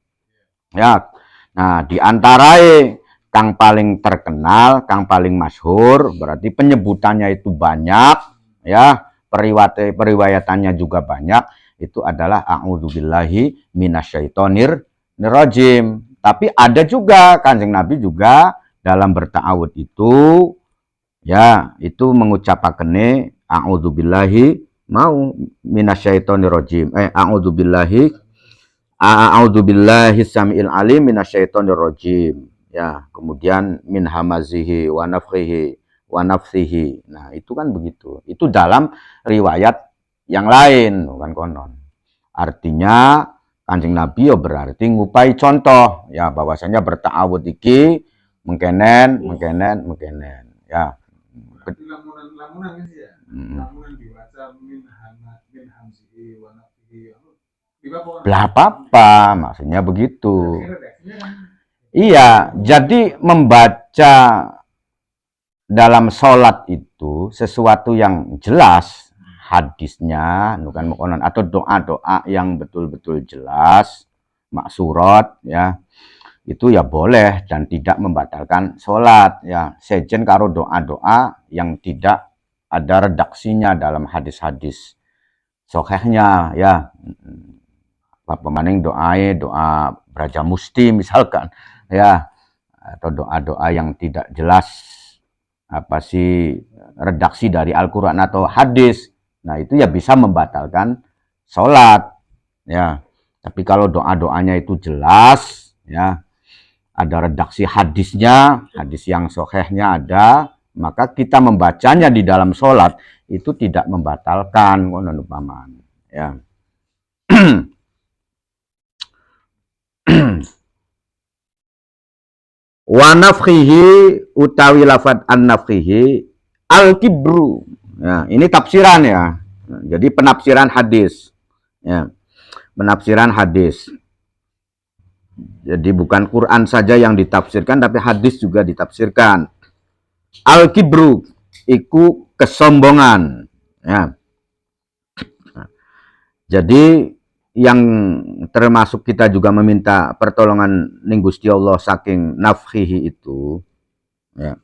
A: Ya. Nah, di antarae kang paling terkenal, kang paling masyhur, berarti penyebutannya itu banyak, ya. Periwayatannya juga banyak. Itu adalah a'udzubillahi minasyaitonir rajim. Tapi ada juga Kanjeng Nabi juga dalam berta'awud itu ya itu mengucapakane a'udzubillahi mau minasyaitonir rajim. A'udzubillahi samiil alim minasyaitonir rajim. Ya, kemudian min hamazihi wa nafthihi wa nafsihi. Nah, itu kan begitu. Itu dalam riwayat yang lain kan konon. Artinya Kanjeng Nabi ya berarti ngupai contoh ya bahwasanya berta'awud iki mengkenen ya. Lamunan ya. Lamunan diwaca min hamzihi wa nafsihi. Lah apa maksudnya begitu. Iya, jadi membaca dalam sholat itu sesuatu yang jelas hadisnya bukan mukonon atau doa-doa yang betul-betul jelas maksurat ya itu ya boleh dan tidak membatalkan sholat ya sejen karo doa-doa yang tidak ada redaksinya dalam hadis-hadis sahihnya ya apa maning doa Braja Musti misalkan ya atau doa-doa yang tidak jelas apa sih redaksi dari Al-Quran atau hadis. Nah, itu ya bisa membatalkan sholat. Ya. Tapi kalau doa-doanya itu jelas, ya, ada redaksi hadisnya, hadis yang sahihnya ada, maka kita membacanya di dalam sholat itu tidak membatalkan. Ya. Wa nafkhihi utawi lafad an nafkhihi al-kibru. Ya, ini tafsiran ya. Jadi penafsiran hadis. Ya. Penafsiran hadis. Jadi bukan Quran saja yang ditafsirkan tapi hadis juga ditafsirkan. Al-kibru iku kesombongan. Ya. Jadi yang termasuk kita juga meminta pertolongan ning Gusti Allah saking nafkhihi itu ya.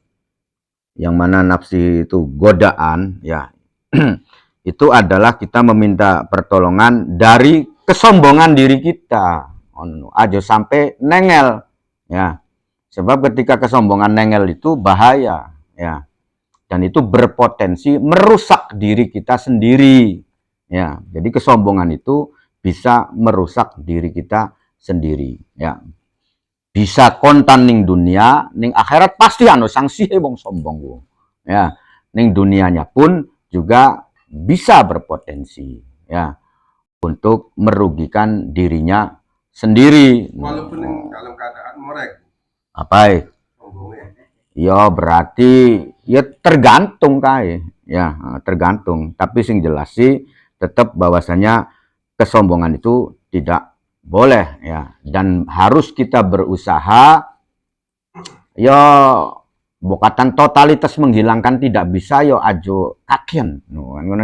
A: Yang mana nafsi itu godaan ya. Itu adalah kita meminta pertolongan dari kesombongan diri kita. Aja sampai nengel ya. Sebab ketika kesombongan nengel itu bahaya ya. Dan itu berpotensi merusak diri kita sendiri. Ya, jadi kesombongan itu bisa merusak diri kita sendiri ya. bisa kontan ning dunia, ning akhirat pasti anu sanksihe wong sombong ku. Ya, ning dunianya pun juga bisa berpotensi ya untuk merugikan dirinya sendiri.
B: Walaupun dalam keadaan mereka
A: apa ya berarti ya tergantung kae ya, tergantung, tapi sing jelas sih tetap bahwasanya kesombongan itu tidak boleh ya, dan harus kita berusaha ya bukatan totalitas menghilangkan tidak bisa yo ajo kakian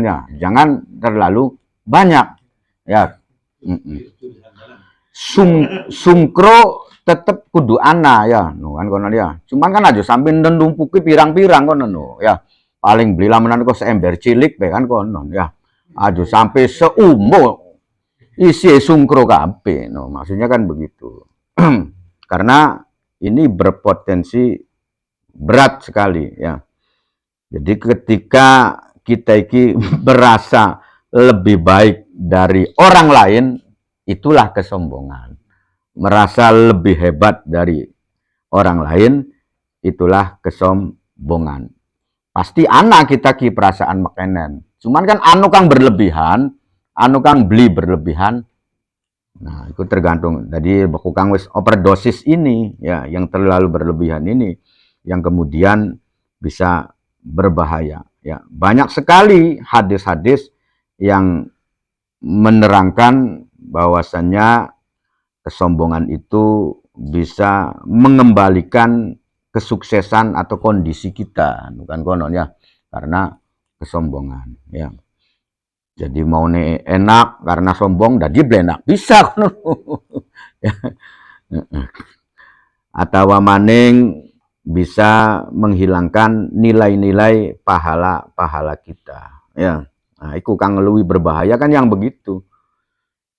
A: ya, jangan terlalu banyak ya. Sungkro tetep kudu ana ya kan kono ya, cuman kan aja sampai numpuki pirang-pirang kono ya, paling beli lamenan kok seember cilik be kan kono ya, aja sampai seumo isi sungkro kabeh maksudnya kan begitu. Karena ini berpotensi berat sekali ya. Jadi ketika kita iki berasa lebih baik dari orang lain, itulah kesombongan. Merasa lebih hebat dari orang lain, itulah kesombongan. Pasti anak kita ki perasaan makanan. Cuman kan anu kang berlebihan, anu kang beli berlebihan. Nah, itu tergantung. Jadi baku kang wis overdosis ini ya, yang terlalu berlebihan ini yang kemudian bisa berbahaya ya. Banyak sekali hadis-hadis yang menerangkan bahwasannya kesombongan itu bisa mengembalikan kesuksesan atau kondisi kita, bukan konon ya, karena kesombongan ya. Jadi mau nih enak karena sombong jadi blenak bisa konon. Atau maning bisa menghilangkan nilai-nilai pahala-pahala kita ya. Nah, itu kang luwih berbahaya kan yang begitu.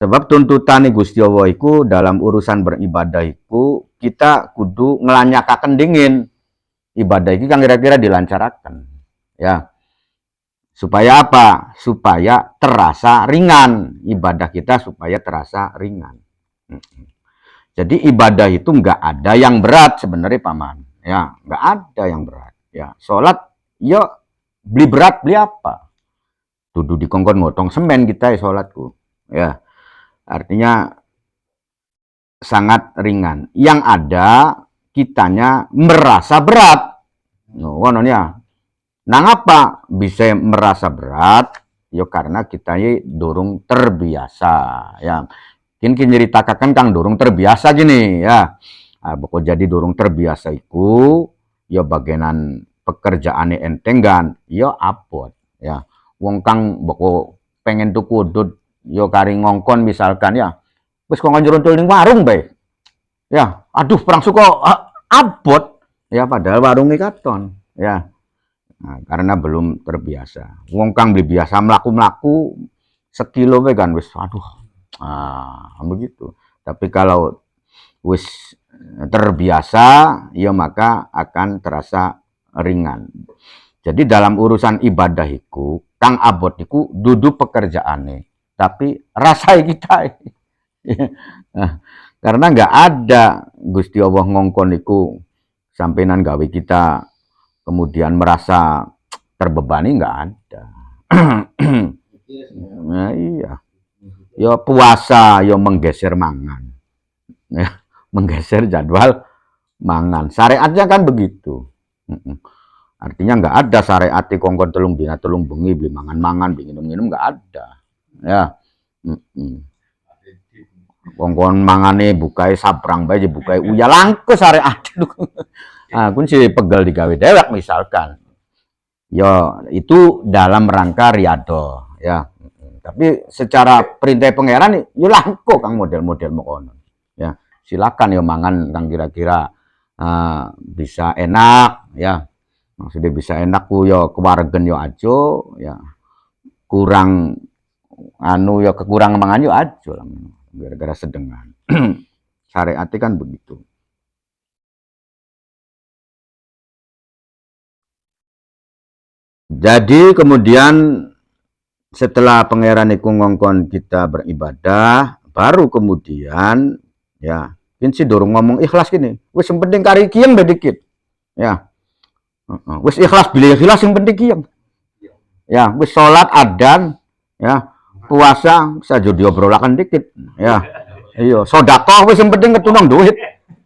A: Sebab tuntutan Gusti Allah iku dalam urusan beribadah iku kita kudu ngelanyakaken dingin. Ibadah iki kan kira-kira dilancarakan. Ya. Supaya apa? Supaya terasa ringan. Ibadah kita supaya terasa ringan. Jadi ibadah itu nggak ada yang berat sebenarnya paman. Ya, nggak ada yang berat. Ya, sholat, yo beli berat beli apa? Tuduh dikongkon ngotong semen kita ya sholatku. Ya. Artinya sangat ringan. Yang ada kitanya merasa berat. Ya. Nah, apa bisa merasa berat? Ya karena kita dorong terbiasa. Ya, mungkin nyeritakan kang dorong terbiasa gini ya. Nah, pokok jadi dorong terbiasa iku, ya bagianan pekerjaane entengan, ya apot. Ya, wong kang pokok pengen tuku udut yo kari ngongkon misalkan ya, wis kok ngonjrontul ning warung bae. Ya, aduh perang suko abot ya padahal warungnya katon ya. Nah, karena belum terbiasa. Wong kang beli biasa mlaku-mlaku sekilo bae kan wis aduh. Begitu. Tapi kalau wis terbiasa ya maka akan terasa ringan. Jadi dalam urusan ibadah iku kang abot iku dudu pekerjaane, tapi rasai kita. Nah, karena nggak ada Gusti Allah ngongkon iku sampenan gawe kita kemudian merasa terbebani, nggak ada. Nah, iya. Yo puasa yo menggeser mangan. Ya, menggeser jadwal mangan. Syariatnya kan begitu. Artinya nggak ada syariat kongkon telung dina telung bengi beli mangan-mangan, beli minum-minum, nggak ada. Ya. Kongkon mangane bukai sabrang bae bukai uya langke syariat. Nah, kun si pegel digawe dewek misalkan. Ya, itu dalam rangka riado ya. Tapi secara perintah pangeran ya langko kang model-model mokono. Ya, silakan ya mangan kang kira-kira bisa enak ya. Maksudnya bisa enak ku yo kewaregen yo ajo ya. Kurang anu ya kekurang mangan yo ajo lah. Gara-gara sedengan. Syariat kan begitu. Jadi kemudian setelah pangeran iku ngongkon kita beribadah, baru kemudian ya si dorong ngomong ikhlas gini. Wis yang penting kari kiyang dikit. Ya. Wis ikhlas bila ikhlas yang penting kiyang. Ya, wis sholat adan, ya, puasa saja diobrolakan dikit. Ya. Iya, sedekah wis yang penting ketunang duit.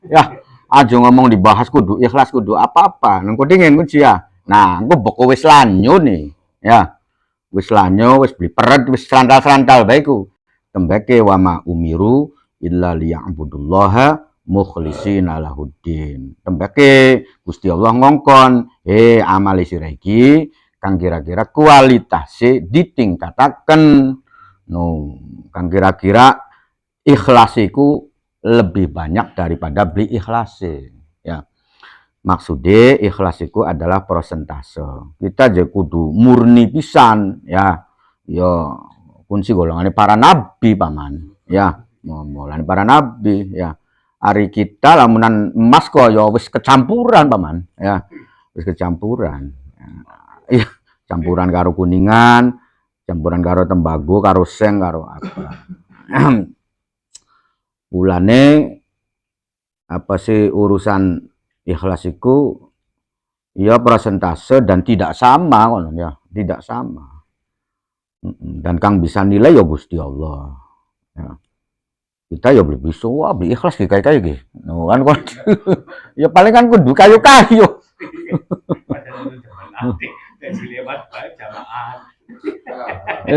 A: Ya, aja ngomong dibahas kudu ikhlas kudu apa-apa. Nang kudingin kunci ya. Nah, engko beko wis lanyo nih. Ya. Wis lanyo, wis beli peret, wis serantal-serantal baiku. Tembeke wa ma umiru illa liya'budullaha mukhlishina lahuddin. Tembeke Gusti Allah ngongkon, amal sireki kang kira-kira kualitasnya ditingkataken. No, kang kira-kira ikhlasiku lebih banyak daripada beli ikhlasi. Ya. Maksudnya ikhlasiku adalah persentase. Kita aja kudu murni pisan, ya. Ya, kunci golongannya para nabi paman, ya. Mulane para nabi, ya. Hari kita lamunan emas kok ya wis kecampuran paman, ya. Wis kecampuran. Iya, campuran karo kuningan, campuran karo tembago, karo seng, karo apa. Bulane apa sih urusan ikhlasiku ya persentase dan tidak sama ya, tidak sama. Dan kang bisa nilai ya Gusti Allah. Ya. Kita ya beli bisa beli ikhlas kayak gitu. No, kan ya paling kan kudu kayu-kayu.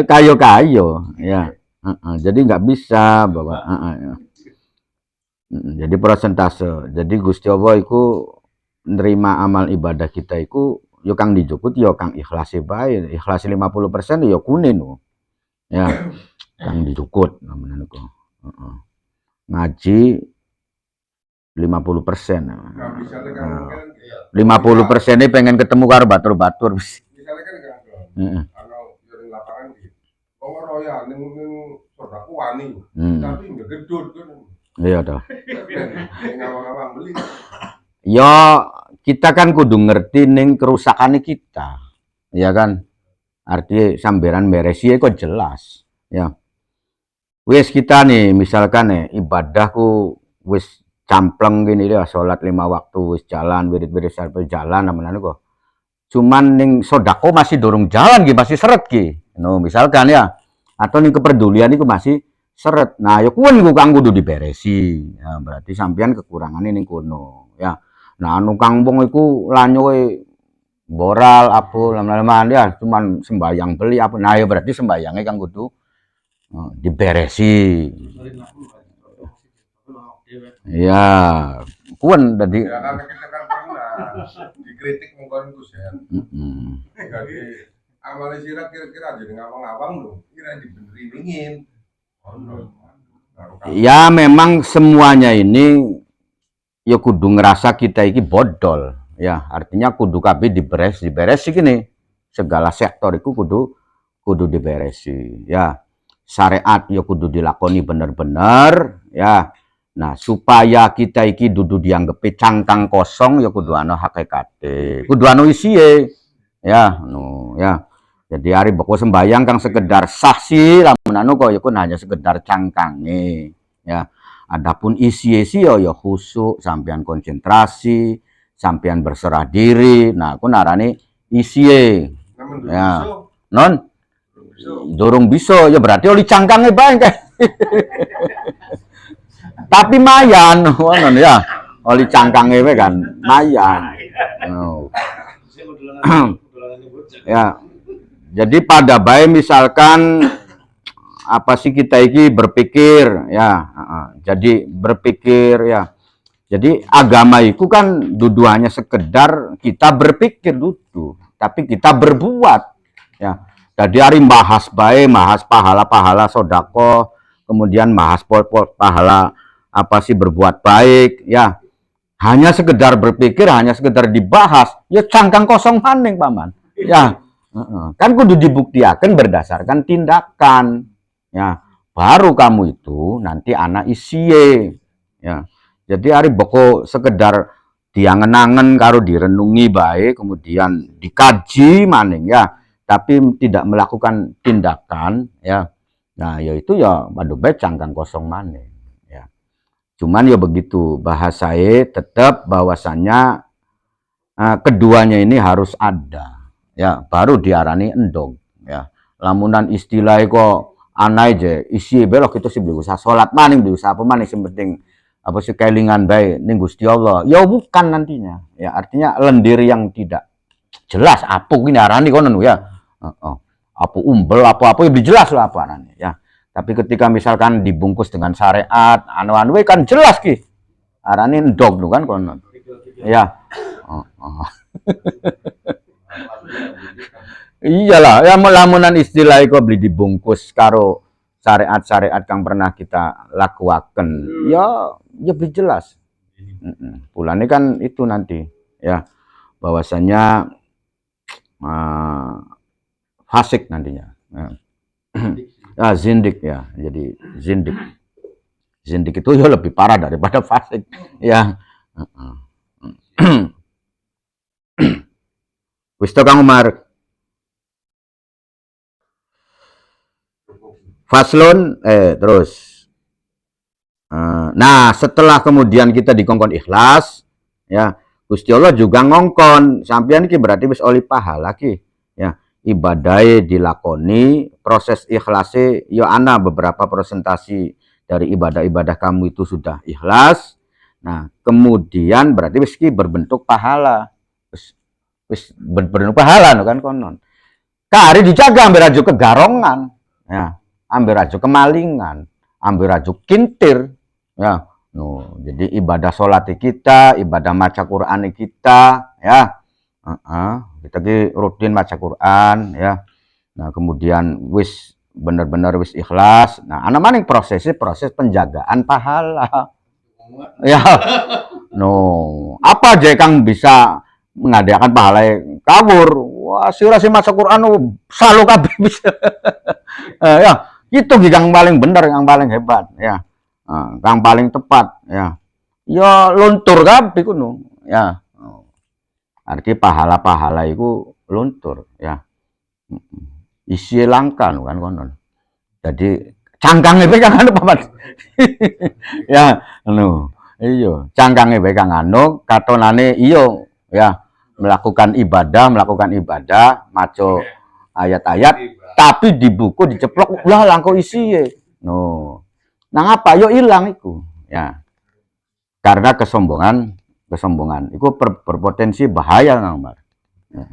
A: Kayu-kayu ya. Jadi nggak bisa bawa. Jadi persentase. Jadi Gusti Allah itu nerima amal ibadah kita itu yo kang dijukut yo kang ikhlasi bae. Ikhlasi 50% yo kuning no. Ya. Kang dijukut namanya niku. Ngaji 50%. Nah, 50% ini pengen ketemu karo batur-batur.
B: Misalnya kan kalau di lapangan gitu. Oh roya ning sodaku wani. Tapi enggak gedut kan.
A: Iya toh.
B: Ngawang-ngawang beli.
A: Yo kita kan kudu ngerti ning kerusakannya kita. Ya kan? Artinya samberan meresi kok jelas. Ya. Wis kita nih misalkan nih ibadahku wis campleng gini ya sholat 5 waktu wis jalan wirid-wirid sampai jalan namanya kok. Cuman ning sodako masih dorong jalan gitu masih seret gitu. No misalkan ya atau ning kepedulian itu masih seret. Nah, ya kuwi kang kudu diberesi. Ya, berarti sampean kekurangannya ning kono, ya. Nah, anu kang wong iku lanyoe boral apa lama-lama ya cuman sembayang beli apa. Nah, ya berarti sembayangnya kang kudu diberesi. Ya, kuwen dadi
B: ya karena kita kan pernah dikritik mungkin Gus ya. Jadi amal sirat kira-kira jadi ngawang-ngawang loh, kira dibenerin.
A: Ya memang semuanya ini ya kudu ngerasa kita ini bodol ya artinya kudu kabeh diberesi gini segala sektor itu kudu diberesi ya syariat ya kudu dilakoni bener-bener ya. Nah supaya kita iki dudu dianggep cangkang kosong ya kudu ana hakikate kudu ana isiye ya no ya. Jadi hari boko sembayang kang sekedar saksi lamun anu kok ya hanya sekedar cangkange ya. Adapun isi-isi ya khusuk, sampean konsentrasi, sampean berserah diri. Nah, aku narane isiye. Ya. Non dorong bisa ya berarti oli cangkange bae kan. Tapi mayan ngono ya. Oli cangkange wae kan mayan. Oh. Ya. Jadi pada baik misalkan apa sih kita ini berpikir ya, jadi berpikir ya. Jadi agama itu kan duduannya sekedar kita berpikir dulu, tapi kita berbuat ya. Jadi hari bahas baik, bahas pahala-pahala sodako, kemudian bahas pahala apa sih berbuat baik ya. Hanya sekedar berpikir, hanya sekedar dibahas, ya cangkang kosong maning paman ya. Kan kudu dibuktikan berdasarkan tindakan ya baru kamu itu nanti anak isiye ya. Jadi hari boko sekedar diangen-angen karo direnungi baik kemudian dikaji maning ya tapi tidak melakukan tindakan ya. Nah yaitu ya waduh bae cangkang kosong maning ya. Cuman ya begitu, bahasanya tetap bahwasannya keduanya ini harus ada, ya baru diarani endog, ya. Lamunan istilah kok aneh aja, isi belok itu sih beli usaha sholat maning, beli usaha apa maning, yang penting apa sih kelingan baik ning Gusti Allah. Ya bukan nantinya, ya artinya lendir yang tidak jelas apa gini arani konon ya. Apa umbel apa ya jelas lah apa arani ya. Tapi ketika misalkan dibungkus dengan syariat, anu-anu kan jelas ki. Arane endog kan konon. Ya. Iyalah, ya lamunan istilah iku beli dibungkus karo syariat-syariat kang pernah kita lakuaken. Ya beli jelas. Pulane kan itu nanti ya bahwasanya fasik nantinya. Zindik ya. Jadi zindik. Zindik itu ya lebih parah daripada fasik. Ya. Wis to Kang Umar. Faslun terus. Nah, setelah kemudian kita dikongkon ikhlas, ya Gusti Allah juga ngongkon. Sampeyan iki berarti wis oli pahala ki. Ya, ibadahnya dilakoni, proses ikhlasnya ya ana beberapa presentasi dari ibadah-ibadah kamu itu sudah ikhlas. Nah, kemudian berarti wis ki berbentuk pahala. Wis berbentuk pahala no kan konon. Kari dijaga ambil aja kegarongan, ya, ambil aja kemalingan, ambil aja kintir, ya. No, jadi ibadah sholat kita, ibadah maca Quran kita, ya. Kita ki rutin maca Quran, ya. Nah, kemudian wis bener-bener wis ikhlas. Nah, ana maning proses penjagaan pahala. Ya. No, apa aja kang bisa mengadakan pahala kabur? Wah, sih maca Quran selalu kabeh bisa. Ya, itu yang paling benar, yang paling hebat, ya. Yang paling tepat, ya. Ya luntur kabeh kuno, ya. Arti pahala-pahala itu luntur, ya. Isi langka kan konon. Jadi cangkange pegang anu papat. Ya, anu. Iya, cangkange pegang anu, katonane iya, ya. Melakukan ibadah, maca ayat-ayat, tapi di buku diceplok, lah langkau isi ya. No. Nang apa? Yo hilang itu, ya. Karena kesombongan itu berpotensi bahaya, Kang Umar. Ya.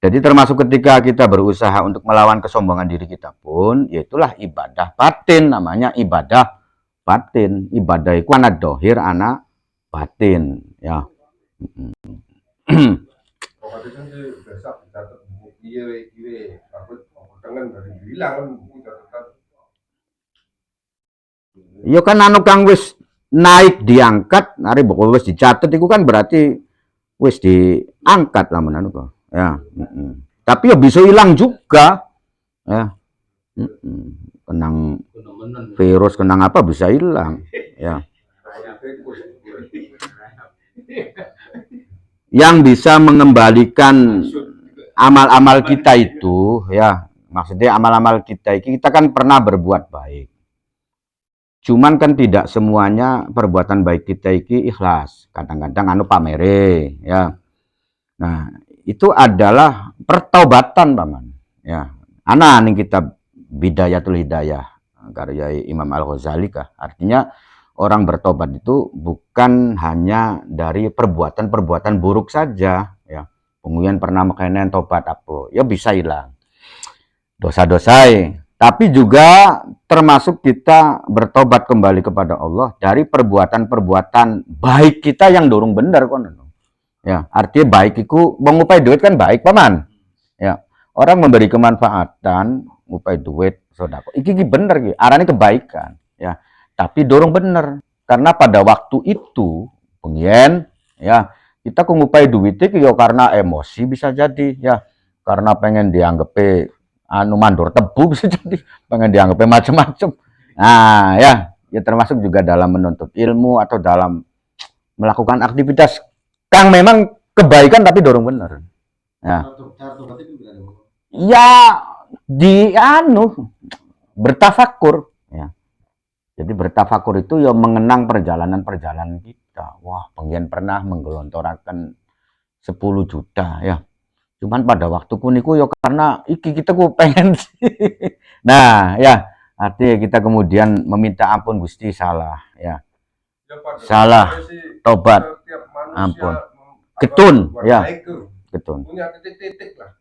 A: Jadi termasuk ketika kita berusaha untuk melawan kesombongan diri kita pun, yaitulah ibadah batin, namanya ibadah batin. Ibadah itu anak dohir, anak batin, ya. Iya kan anu kang wis naik diangkat, nari pokok wis dicatat itu kan berarti wis diangkat lah menan kok. Ya. Tapi ya bisa hilang juga. Ya. Kenang virus, kenang apa bisa hilang. Ya. Yang bisa mengembalikan amal-amal kita itu, ya maksudnya amal-amal kita kan pernah berbuat baik. Cuman kan tidak semuanya perbuatan baik kita iki ikhlas. Kadang-kadang anu pamere, ya. Nah, itu adalah pertaubatan, Paman. Ya. Ana ning kitab Bidayatul Hidayah karya Imam Al-Ghazali kah. Artinya orang bertobat itu bukan hanya dari perbuatan-perbuatan buruk saja, ya. Kemudian pernah makainan tobat apa, ya bisa hilang. Dosa-dosa, tapi juga termasuk kita bertobat kembali kepada Allah dari perbuatan-perbuatan baik kita yang dorong benar konon. Ya, artinya baik itu mengupai duit kan baik, Paman. Ya, orang memberi kemanfaatan, ngupai duit, sodako. Iki bener ki, arane kebaikan, ya. Tapi dorong bener karena pada waktu itu, pengien, ya, kita ngupai duit itu ya karena emosi bisa jadi, ya. Karena pengen dianggap anu mandor tebu bisa jadi, pengen dianggap macam-macam. Nah, ya termasuk juga dalam menuntut ilmu atau dalam melakukan aktivitas kang memang kebaikan tapi dorong bener. Ya. Ya di anu bertafakur, ya. Jadi bertafakur itu ya mengenang perjalanan-perjalanan kita. Wah, pengen pernah menggelontoraken 10 juta ya. Cuman pada waktu niku ya karena iki kita ku pengen nah ya artinya kita kemudian meminta ampun Gusti salah ya.
B: Ya, pada
A: Salah,
B: dasarnya sih
A: tobat,
B: setiap manusia
A: ampun.
B: apa,
A: Getun
B: berbuat
A: ya,
B: baik tuh
A: getun.
B: punya titik-titik lah.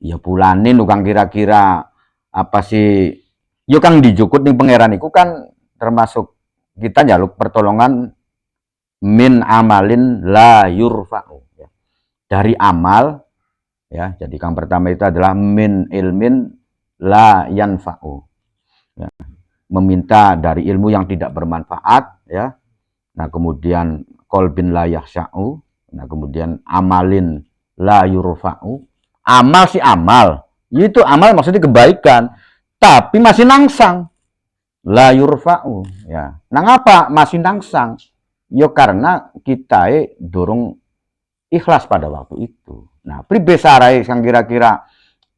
A: Ya pulanin kang kira-kira apa sih yo kang dijukut nih pangeran iku kan termasuk kita jaluk pertolongan min amalin la yurfa'u ya. Dari amal ya. Jadi kang pertama itu adalah min ilmin la yanfa'u ya. Meminta dari ilmu yang tidak bermanfaat ya. Nah, kemudian kolbin la yakhsya'u. Nah, kemudian amalin la yurfa'u. Amal sih amal. Itu amal maksudnya kebaikan, tapi masih nangsang. La yurfa'u ya. Nah, ngapa masih nangsang? Yo karena kita dorong ikhlas pada waktu itu. Nah, pribe sarai yang kira-kira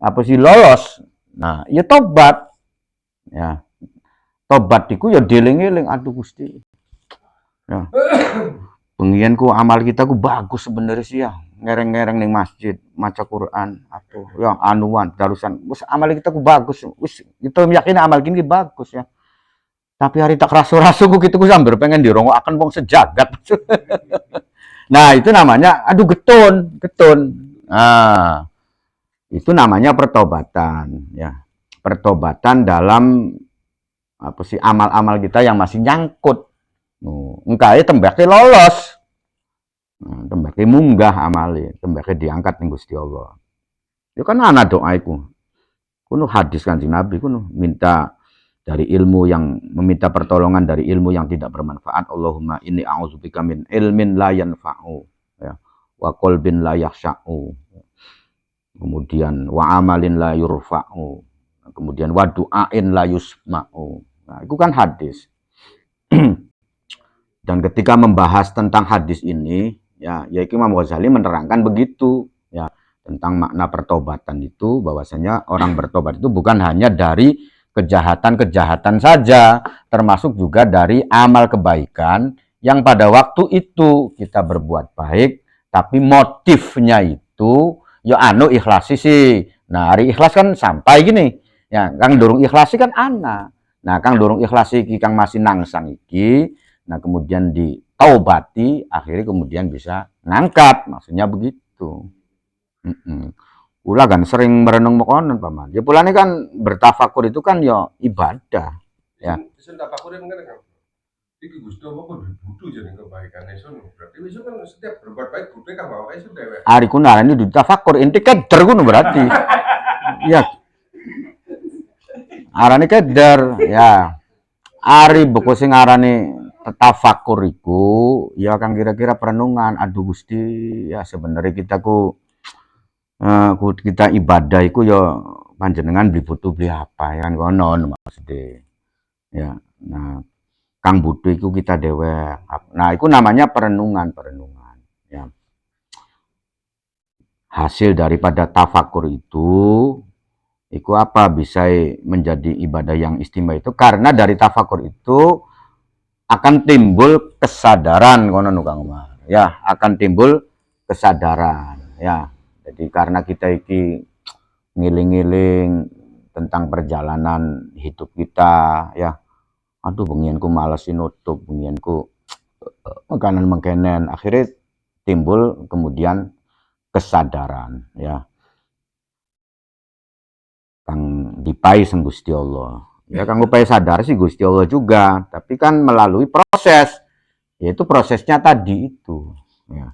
A: apa sih lolos. Nah, ya tobat. Ya. Tobat iku ya dieling-eling aduh Gusti. Ya. Pengian amal kita bagus sebenarnya sih ya. Ngereng-ngereng ning masjid, maca Quran, atuh ya anuan, darusan. Wis amal kita bagus. Wis kita meyakini amal kita bagus ya. Tapi hari tak rasu-rasu gitu sambil pengen dirongokaken wong sejagat. Nah, itu namanya aduh getun, getun. Nah, itu namanya pertobatan ya. Pertobatan dalam apa sih amal-amal kita yang masih nyangkut. Engkai tembake lolos. Tembake munggah amale, tembake diangkat ning Gusti Allah. Ya kan ana doa iku. Kuno hadis Kanjeng Nabi kuno minta dari ilmu yang meminta pertolongan dari ilmu yang tidak bermanfaat. Allahumma inni a'udzubika min ilmin la yanfa'u ya. Wa qalbin la yakhsha'u. Kemudian wa amalin la yurfa'u. Kemudian wa du'ain la yusma'u. Nah, itu kan hadis. Dan ketika membahas tentang hadis ini, ya Imam Ghazali menerangkan begitu, ya tentang makna pertobatan itu, bahwasanya orang bertobat itu bukan hanya dari kejahatan-kejahatan saja, termasuk juga dari amal kebaikan yang pada waktu itu kita berbuat baik, tapi motifnya itu, ya anu ikhlasi sih. Nah, hari ikhlas kan sampai gini, ya kang dorong ikhlasi kan ana. Nah, kang dorong ikhlasi iki kang masih nangsang iki. Nah, kemudian ditaubati, akhirnya kemudian bisa ngangkat, maksudnya begitu. Ula kan sering merenung mekonon paman. Ya pulane kan bertafakur itu kan ya ibadah. Ya.
B: Isun tafakur yang kan. Iki Gusti Allah kok butuh jeneng kebaikan isun. Berarti isun kan setiap berbuat baik butuh kan bawa isun dhewe.
A: Ari ku narani ditafakur, inti keder ngono berarti. Ya. Arane keder, ya. Ari buku sing arane tafakur iku ya kang kira-kira perenungan. Aduh Gusti, ya sebenarnya kita ibadah iku ya panjenengan beli butuh beli apa ya kan konon maksudnya. Ya. Nah, kang butuh iku kita dewek. Nah, iku namanya perenungan. Ya. Hasil daripada tafakur itu apa bisa menjadi ibadah yang istimewa itu karena dari tafakur itu akan timbul kesadaran konon Kang Umar. Ya, akan timbul kesadaran ya. Jadi karena kita iki ngiling-ngiling tentang perjalanan hidup kita ya. Aduh bengianku malesin nutup, bengianku makanan mengkenen, akhirnya timbul kemudian kesadaran ya. Kang dipai sang Gusti Allah. Ya kang upaya sadar sih Gusti Allah juga, tapi kan melalui proses, yaitu prosesnya tadi itu, ya.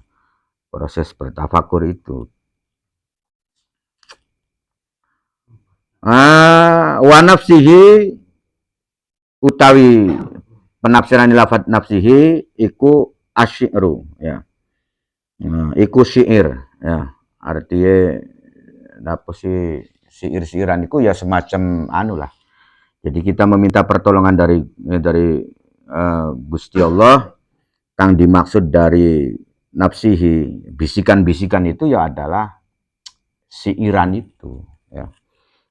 A: Proses bertafakur itu. Wa nafsihi utawi penafsiran lafadz nafsihi iku asyiru ya. Iku syair ya. Artinya apa sih syair-syairan itu ya semacam anu lah. Jadi kita meminta pertolongan dari Gusti Allah, kang dimaksud dari nafsihi, bisikan-bisikan itu ya adalah siiran itu ya.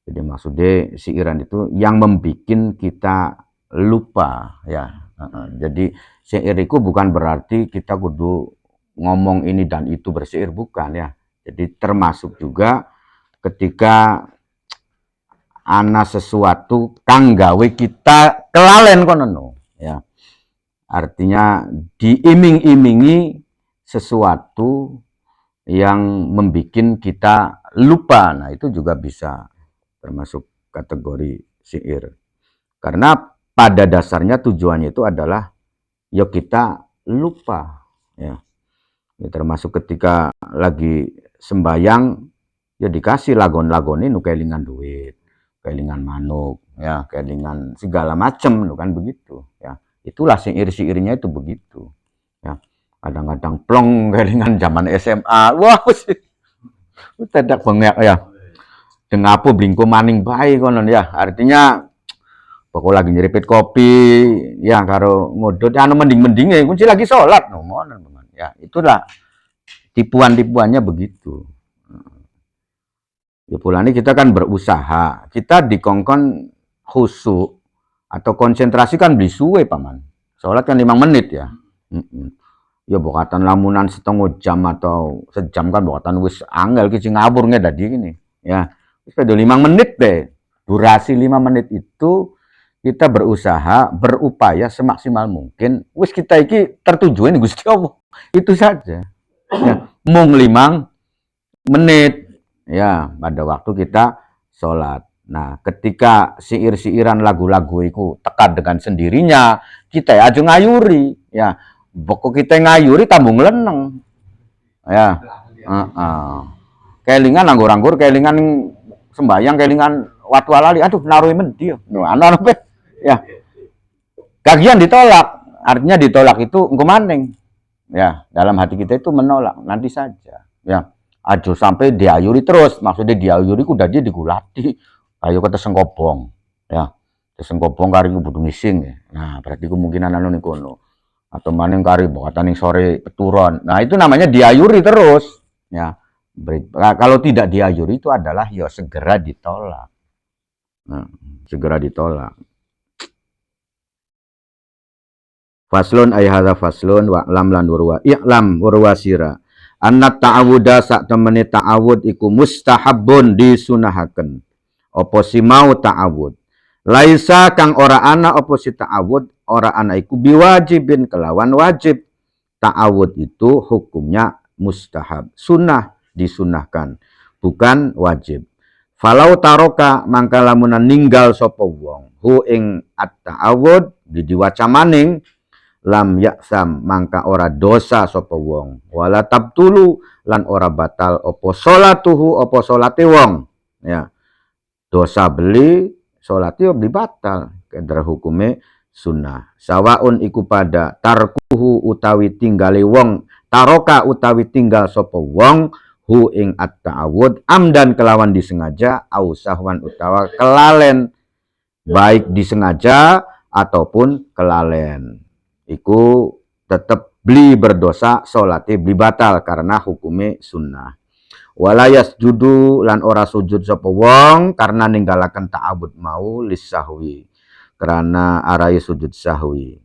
A: Jadi maksudnya siiran itu yang membuat kita lupa ya. Jadi syair itu bukan berarti kita kudu ngomong ini dan itu bersyair, bukan ya. Jadi termasuk juga ketika ana sesuatu kang gawe kita kelalen kono ya. Artinya diiming-imingi sesuatu yang membuat kita lupa. Nah, itu juga bisa termasuk kategori syair. Karena pada dasarnya tujuannya itu adalah ya kita lupa ya. Ya termasuk ketika lagi sembayang ya dikasih lagon-lagon ini kelingan duit, kelingan manuk, ya kelingan segala macam, kan begitu ya. Itulah syair-syairnya itu begitu ya. Kadang-kadang plong kelingan zaman SMA, wah sih tidak banyak ya. Dengapu blingko maning bae konon ya. Artinya pokok lagi nyeripit kopi ya karo ngodot anu mending-mendinge kunci lagi sholat no, ya itulah tipuan-tipuannya begitu. Ya pulane kita kan berusaha, kita dikongkon khusyuk atau konsentrasi kan beli suwe paman. Sholat kan 5 menit ya. Ya bokatan lamunan setengah jam atau sejam kan bokatan wis angel ki ngawur ngedadi gini ya. Wis 5 menit deh. Durasi 5 menit itu kita berusaha, berupaya semaksimal mungkin wis kita iki tertujuin Gusti Allah. Itu saja. Ya, mung 5 menit ya pada waktu kita sholat. Nah, ketika syair-syairan lagu-lagu itu tekan dengan sendirinya, kita ya aja ngayuri ya. Pokok kita ngayuri tambung leneng. Ya. Kelingan anggur-anggur, kelingan sembayang, kelingan watu alali, aduh naruh mendi. Anu ya. Kagian ditolak. Artinya ditolak itu engko maning. Ya, dalam hati kita itu menolak, nanti saja. Ya. Ajo sampai diayuri terus, maksudnya diayuri kuda dia digulati, ayo kata sengkobong, ya, sengkobong kari kudu ngising ya, nah berarti kemungkinan anu nih kono, atau maning kari bokatan ning sore peturon, nah itu namanya diayuri terus, ya, kalau tidak diayuri itu adalah ya segera ditolak, nah, segera ditolak. Faslun ayhadza faslun wa lam lan warwa i'lam warwa sira annat ta'awuda sak temene ta'awud iku mustahabun disunahaken. Apa si mau ta'awud. Laisa kang ora ana apa si ta'awud, ora ana iku biwajibin kelawan wajib. Ta'awud itu hukumnya mustahab, sunnah disunahkan, bukan wajib. Falau taroka mangka lamunan ninggal sapa wong hu ing at-ta'awud didiwaca maning lam yaksam mangka ora dosa sapa wong wala tabtulu lan ora batal opo salatuhu opo salate wong ya dosa beli salate beli batal kedra hukume sunnah sawaun iku pada tarkuhu utawi tinggale wong taroka utawi tinggal sapa wong hu ing at-ta'awud amdan kelawan disengaja au sahwan utawa kelalen baik disengaja ataupun kelalen iku tetap beli berdosa salate beli batal karena hukume sunnah. Walayas judu lan ora sujud sapa wong karena ninggalaken ta'awud mau lisahwi karena arai sujud sahwi.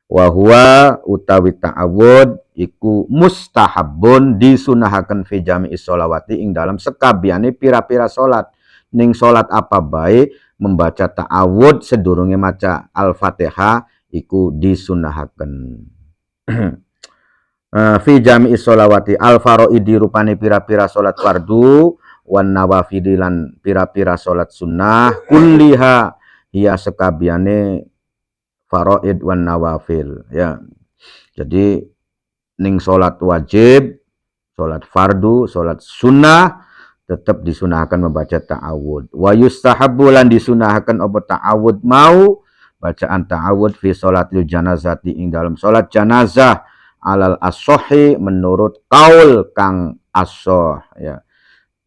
A: Wa huwa utawi ta'awud iku mustahabun disunahaken fi jami'is sholawati ing dalam sekabiane pira-pira salat. Ning salat apa bae membaca ta'awud sedurunge maca Al-Fatihah iku disunahaken. Fi jami'is sholawati al-faraidi rupane pira-pira salat fardu wan nawafili lan pira-pira salat sunnah kulliha hiya sekabiane faraid wan nawafil ya. Jadi ning salat wajib, salat fardu, salat sunnah tetap disunahkan membaca ta'awud. Wa yustahabbu lan disunahkan apa ta'awud mau bacaan ta'awud fi sholatil janazati ing dalam sholat janazah alal as-sahih menurut kaul kang as-sah ya.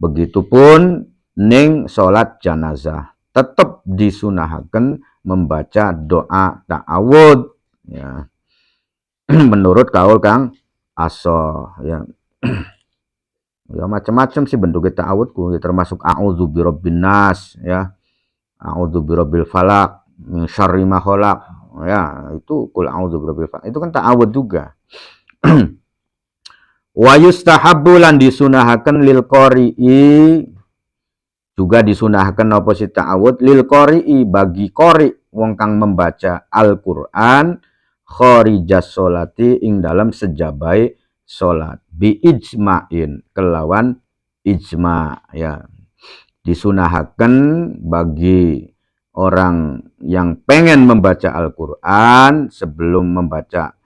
A: Begitupun ning sholat janazah tetap disunahkan membaca doa ta'awud ya. Menurut kaul kang as-sah ya. Ya macam-macam sih bentuk ta'awudku ya, termasuk a'udzu birabbin nas ya. A'udzu birabbil falaq min syarri ma khalaq. Ya, itu qul a'udzu birabbil falaq. Itu kan ta'awud juga. Wa yustahabbu lan disunahaken lil qari'i, juga disunahkan apa si ta'awud lil qari'i bagi qari wong kang membaca Al-Qur'an kharijas sholati ing dalam sejabai salat bi ijma'in kelawan ijma, ya. Disunahkan bagi orang yang pengen membaca Al-Qur'an sebelum membaca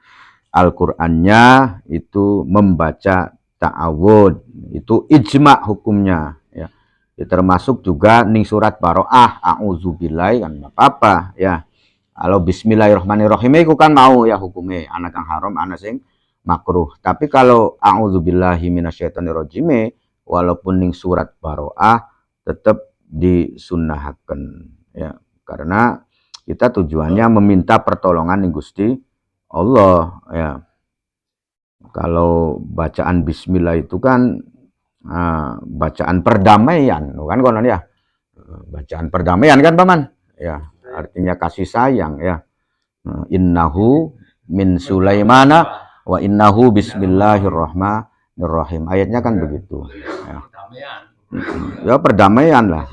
A: Al-Qur'annya itu membaca ta'awud, itu ijma hukumnya, ya. Ya, termasuk juga ning surat Baroah a'udzubillahi kan apa-apa, ya. Kalau bismillahirrahmanirrahim itu kan mau ya hukumnya anak yang haram, anak sing makruh. Tapi kalau a'udzubillahi minasyaitonirrajim walaupun ning surat Baroah tetap disunahkan, ya. Karena kita tujuannya meminta pertolongan ning Gusti Allah, ya. Kalau bacaan bismillah itu kan bacaan perdamaian kan konon ya, bacaan perdamaian kan paman, ya, artinya kasih sayang, ya. Innahu min Sulaimana wa innahu bismillahirrahmanirrahim, ayatnya kan begitu, ya. Ya perdamaian lah,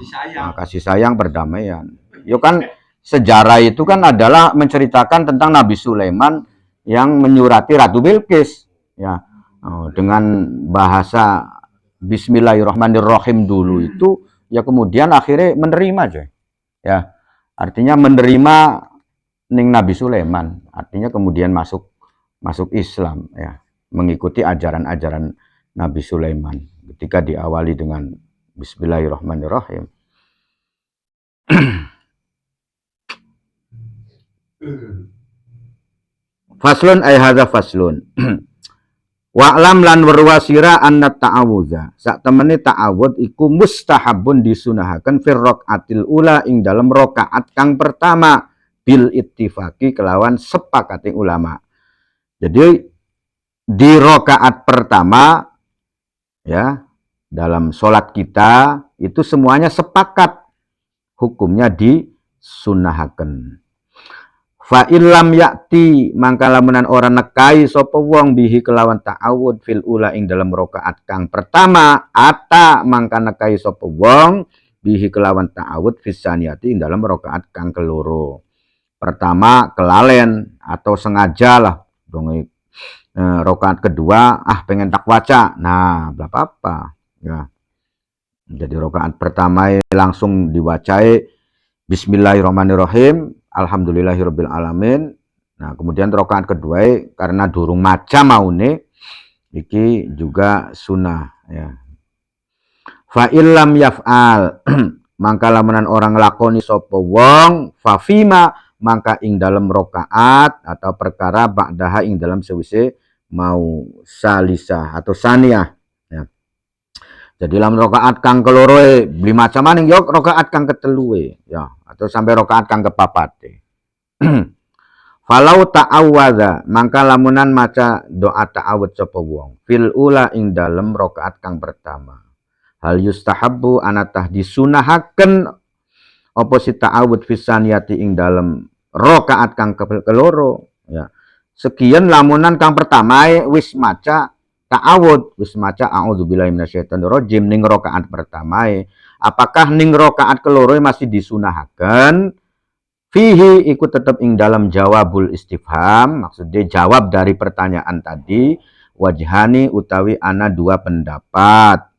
A: kasih sayang perdamaian. Yo kan sejarah itu kan adalah menceritakan tentang Nabi Sulaiman yang menyurati Ratu Bilqis, ya, dengan bahasa Bismillahirrahmanirrahim dulu itu, ya kemudian akhirnya menerima, coy, ya, artinya menerima ning Nabi Sulaiman, artinya kemudian masuk Islam, ya, mengikuti ajaran-ajaran Nabi Sulaiman ketika diawali dengan Bismillahirrahmanirrahim. Faslun ay hadza faslun. Wa'lam lan werwasira anna ta'awudha sak temene ta'awud iku mustahabun disunahaken fir raqatil ula ing dalam rakaat kang pertama bil ittifaqi kelawan sepakati ulama. Jadi di rakaat pertama, ya, dalam sholat kita itu semuanya sepakat hukumnya disunahaken. Fa illam yakti mangka lamunan ora nekai sapa wong bihi kelawan ta'awud fil ula ing dalam rakaat kang pertama ata mangka nekai sapa wong bihi kelawan ta'awud fisaniyati ing dalam rakaat kang keloro. Pertama kelalen atau sengaja lah dong, rakaat kedua pengen tak waca, nah bla apa, ya. Jadi rakaat pertama langsung diwacai Bismillahirrahmanirrahim Alhamdulillahirabbil alamin. Nah, kemudian rakaat kedua karena durung maca maune iki juga sunnah, ya. Fa illam yaf'al mangka lamunan orang lakoni sapa wong fa fima mangka ing dalam rakaat atau perkara ba'daha ing dalam sewise mau salisah atau saniyah, ya. Jadi dalam rakaat kang keloroe beli macam maning yo rakaat kang keteluwe, ya, atau sampai rakaat kang kepapate. Falau ta'awwadza mangka lamunan maca doa ta'awud sapa wong fil ula ing dalem rakaat kang pertama. Hal yustahabbu anatah disunahaken apa si ta'awud fisaniyati ing dalem rakaat kang keloro, ya. Sekian lamunan kang pertama wis maca ta'awud, wis maca a'udzubillahi minasyaitonirrajim ning rakaat pertama, apakah ning rakaat keloro masih disunahaken? Fihi ikut tetap ing dalam jawabul istifham, maksudnya jawab dari pertanyaan tadi, wajhani utawi ana dua pendapat.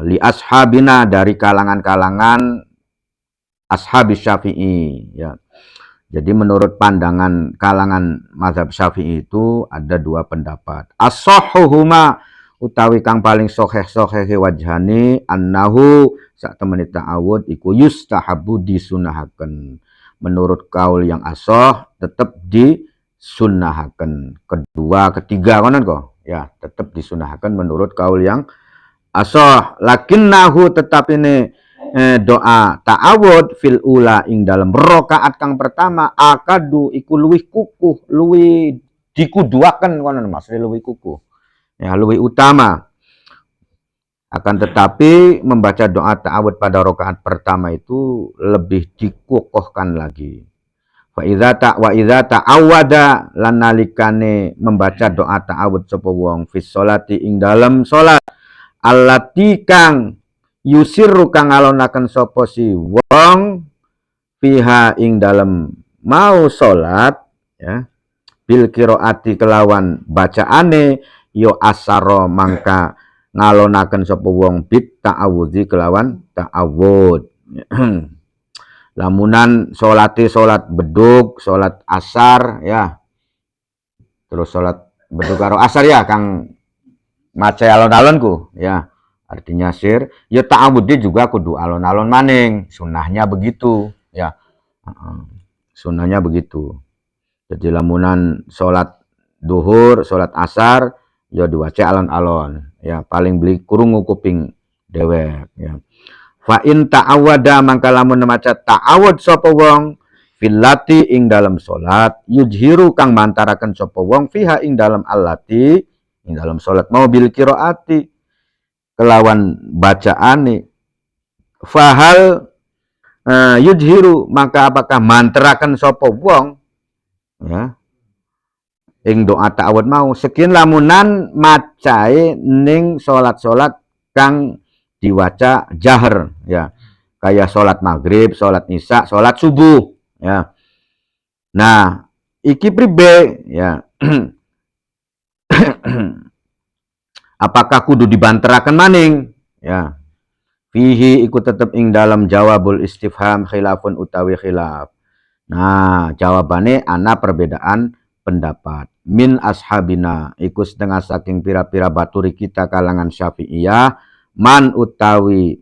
A: Li ashabina dari kalangan-kalangan ashabi Syafi'i, ya. Jadi menurut pandangan kalangan mazhab Syafi'i itu ada dua pendapat. As-sahhuhuma utawi kang paling sahih wajhani annahu sak temeni ta'awud iku yustahabu disunahaken. Menurut kaul yang asah tetap disunahaken. Kedua, ketiga konon kok, ya, tetap disunahaken menurut kaul yang asah. Lakinnahu tetap ini doa ta'awud fil ula ing dalam rakaat kang pertama akadu iku luwih kukuh, luwih dikuduaken konon maksudnya luwih kukuh, ya, luwih utama. Akan tetapi membaca doa ta'awud pada rakaat pertama itu lebih dikukuhkan lagi. Wa idza ta'awwada lan nalikane membaca doa ta'awud sapa wong fi sholati ing dalem salat allati kang yusirru kang ngalonaken sapa si wong fiha ing dalem mau salat ya bil qiraati kelawan bacaane yo asaro mangka ngalonaken sapa wong bit ta'awudzi kelawan ta'awud. Lamunan salat beduk, salat asar ya. Terus salat beduk karo asar ya Kang maca alon-alonku ya. Artinya sir, ya ta'awudnya juga kudu alon-alon maning. Sunahnya begitu ya. Sunahnya begitu. Jadi lamunan salat duhur, salat asar ya diwaca alon-alon ya, paling beli kurungu kuping dewek ya. Fa in ta'awada mangka lamun maca ta'awud sapa wong fillati ing dalam salat yujhiru kang mantaraken sapa wong fiha ing dalam allati ing dalam salat mau bil qiraati kelawan bacaane fahal yujhiru maka apakah mantaraken sapa wong ya ing doa ta'awud mau sekian lamunan macae ning salat-salat kang diwaca jahar ya, kayak sholat maghrib, sholat isya, sholat subuh ya. Nah iki pribe ya. Apakah kudu dibanteraken maning ya, fihi ikut tetep ing dalam jawabul istifham khilafun utawi khilaf. Nah jawabannya ana perbedaan pendapat min ashabina ikut setengah saking pira-pira baturi kita kalangan Syafi'iyah man utawi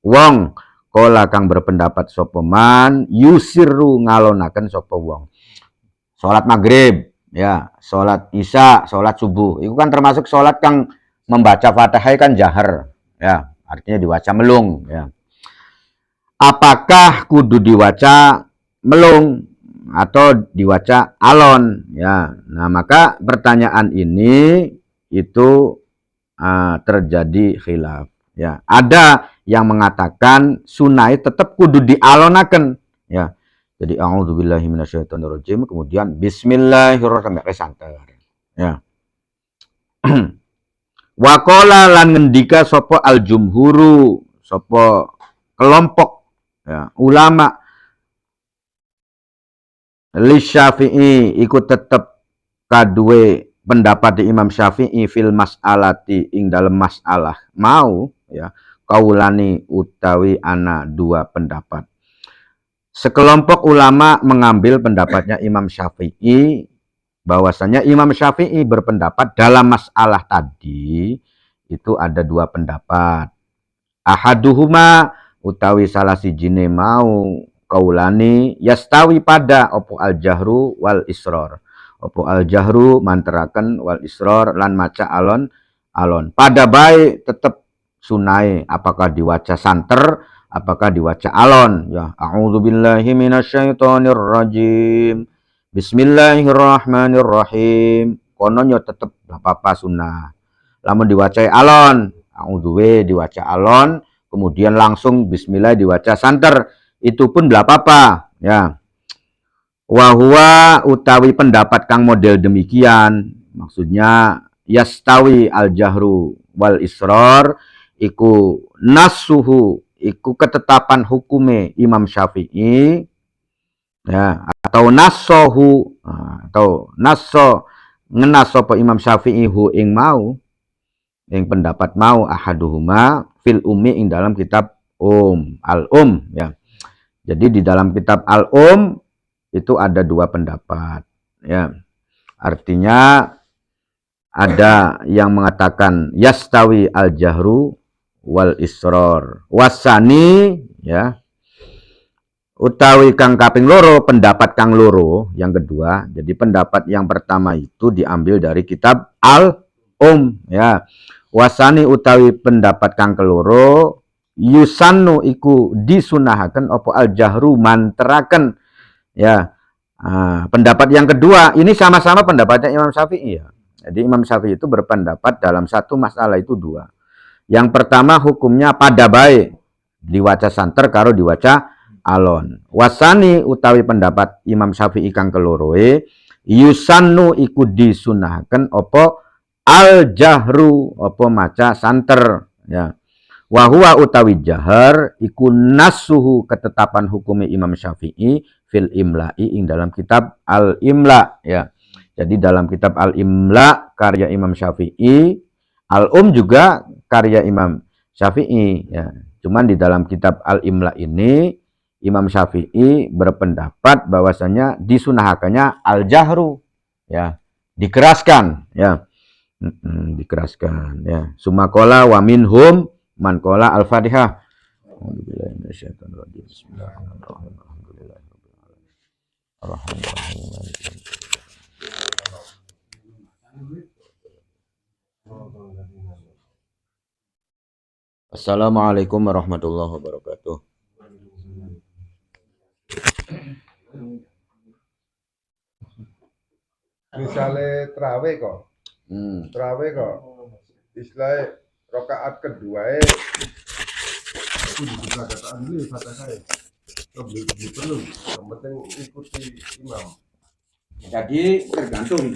A: wong kola kang berpendapat sapa man yusirru ngalonaken sapa wong salat maghrib ya, salat isya, salat subuh itu kan termasuk salat kang membaca Fatihah kan jahar ya, artinya diwaca melung ya. Apakah kudu diwaca melung atau diwaca alon ya. Nah maka pertanyaan ini itu terjadi khilaf ya. Ada yang mengatakan sunai tetap kudu dialonaken ya. Jadi a'udzubillahi minasyaitonirrajim kemudian bismillahirrahmanirrahim santer ya. Waqala lan ngendika sapa al jumhuru sapa kelompok ya ulama li Syafi'i ikut tetep kadue pendapat di Imam Syafi'i fil mas'alati ing dalam masalah mau ya kaulani utawi ana dua pendapat. Sekelompok ulama mengambil pendapatnya Imam Syafi'i bahwasanya Imam Syafi'i berpendapat dalam masalah tadi itu ada dua pendapat. Ahaduhuma utawi salah sijine mau kaulani yastawi pada opo al jahru wal isror. Opo al jahru manteraken wal isror lan maca alon alon. Pada baik tetap sunai apakah diwaca santer apakah diwaca alon ya. A'udzubillahi minasyaitonirrajim. Bismillahirrahmanirrahim. Kononnya tetap apa-apa sunnah. Lamun diwaca alon, a'udzuwe diwaca alon, kemudian langsung bismillah diwaca santer, itu pun tidak apa-apa ya. Wahwa utawi pendapat kang model demikian, maksudnya yastawi al jahru wal isror iku nasuhu iku ketetapan hukume Imam Syafi'i ya, atau nasohu atau naso ngenaso pe Imam Syafi'i hu ing mau ing pendapat mau ahaduhuma fil umi ing dalam kitab al ya. Jadi di dalam kitab al itu ada dua pendapat ya. Artinya ada yang mengatakan yastawi al jahru wal isror wasani ya. Utawi kang kaping loro pendapat kang loro yang kedua. Jadi pendapat yang pertama itu diambil dari kitab al ya. Wasani utawi pendapat kang keloro yusannu iku disunahaken opo al jahru manteraken ya. Pendapat yang kedua ini sama-sama pendapatnya Imam Syafi'i ya. Jadi Imam Syafi'i itu berpendapat dalam satu masalah itu dua. Yang pertama hukumnya pada baik diwaca santer karo diwaca alon. Wasani utawi pendapat Imam Syafi'i kang keloroe yusannu iku disunahken opo al jahru opo maca santer ya. Wa huwa utawi jahar iku nasuhu ketetapan hukum Imam Syafi'i fil imla'i ing dalam kitab al imla ya. Jadi dalam kitab al imla karya Imam Syafi'i, al juga karya Imam Syafi'i ya. Cuman di dalam kitab al imla ini Imam Syafi'i berpendapat bahwasanya disunahkannya al jahru ya, dikeraskan ya. Dikeraskan ya. Sumakola wa minhum man qala al-Fatihah. A'udzubillahi minasyaitonirrajim. Bismillahirrahmanirrahim. Assalamualaikum warahmatullahi wabarakatuh.
B: Misalnya terawih kok, istilahnya rakaat kedua dibuka kataan dulu Fatihah. Perlu, yang penting ikuti imam.
A: Jadi tergantung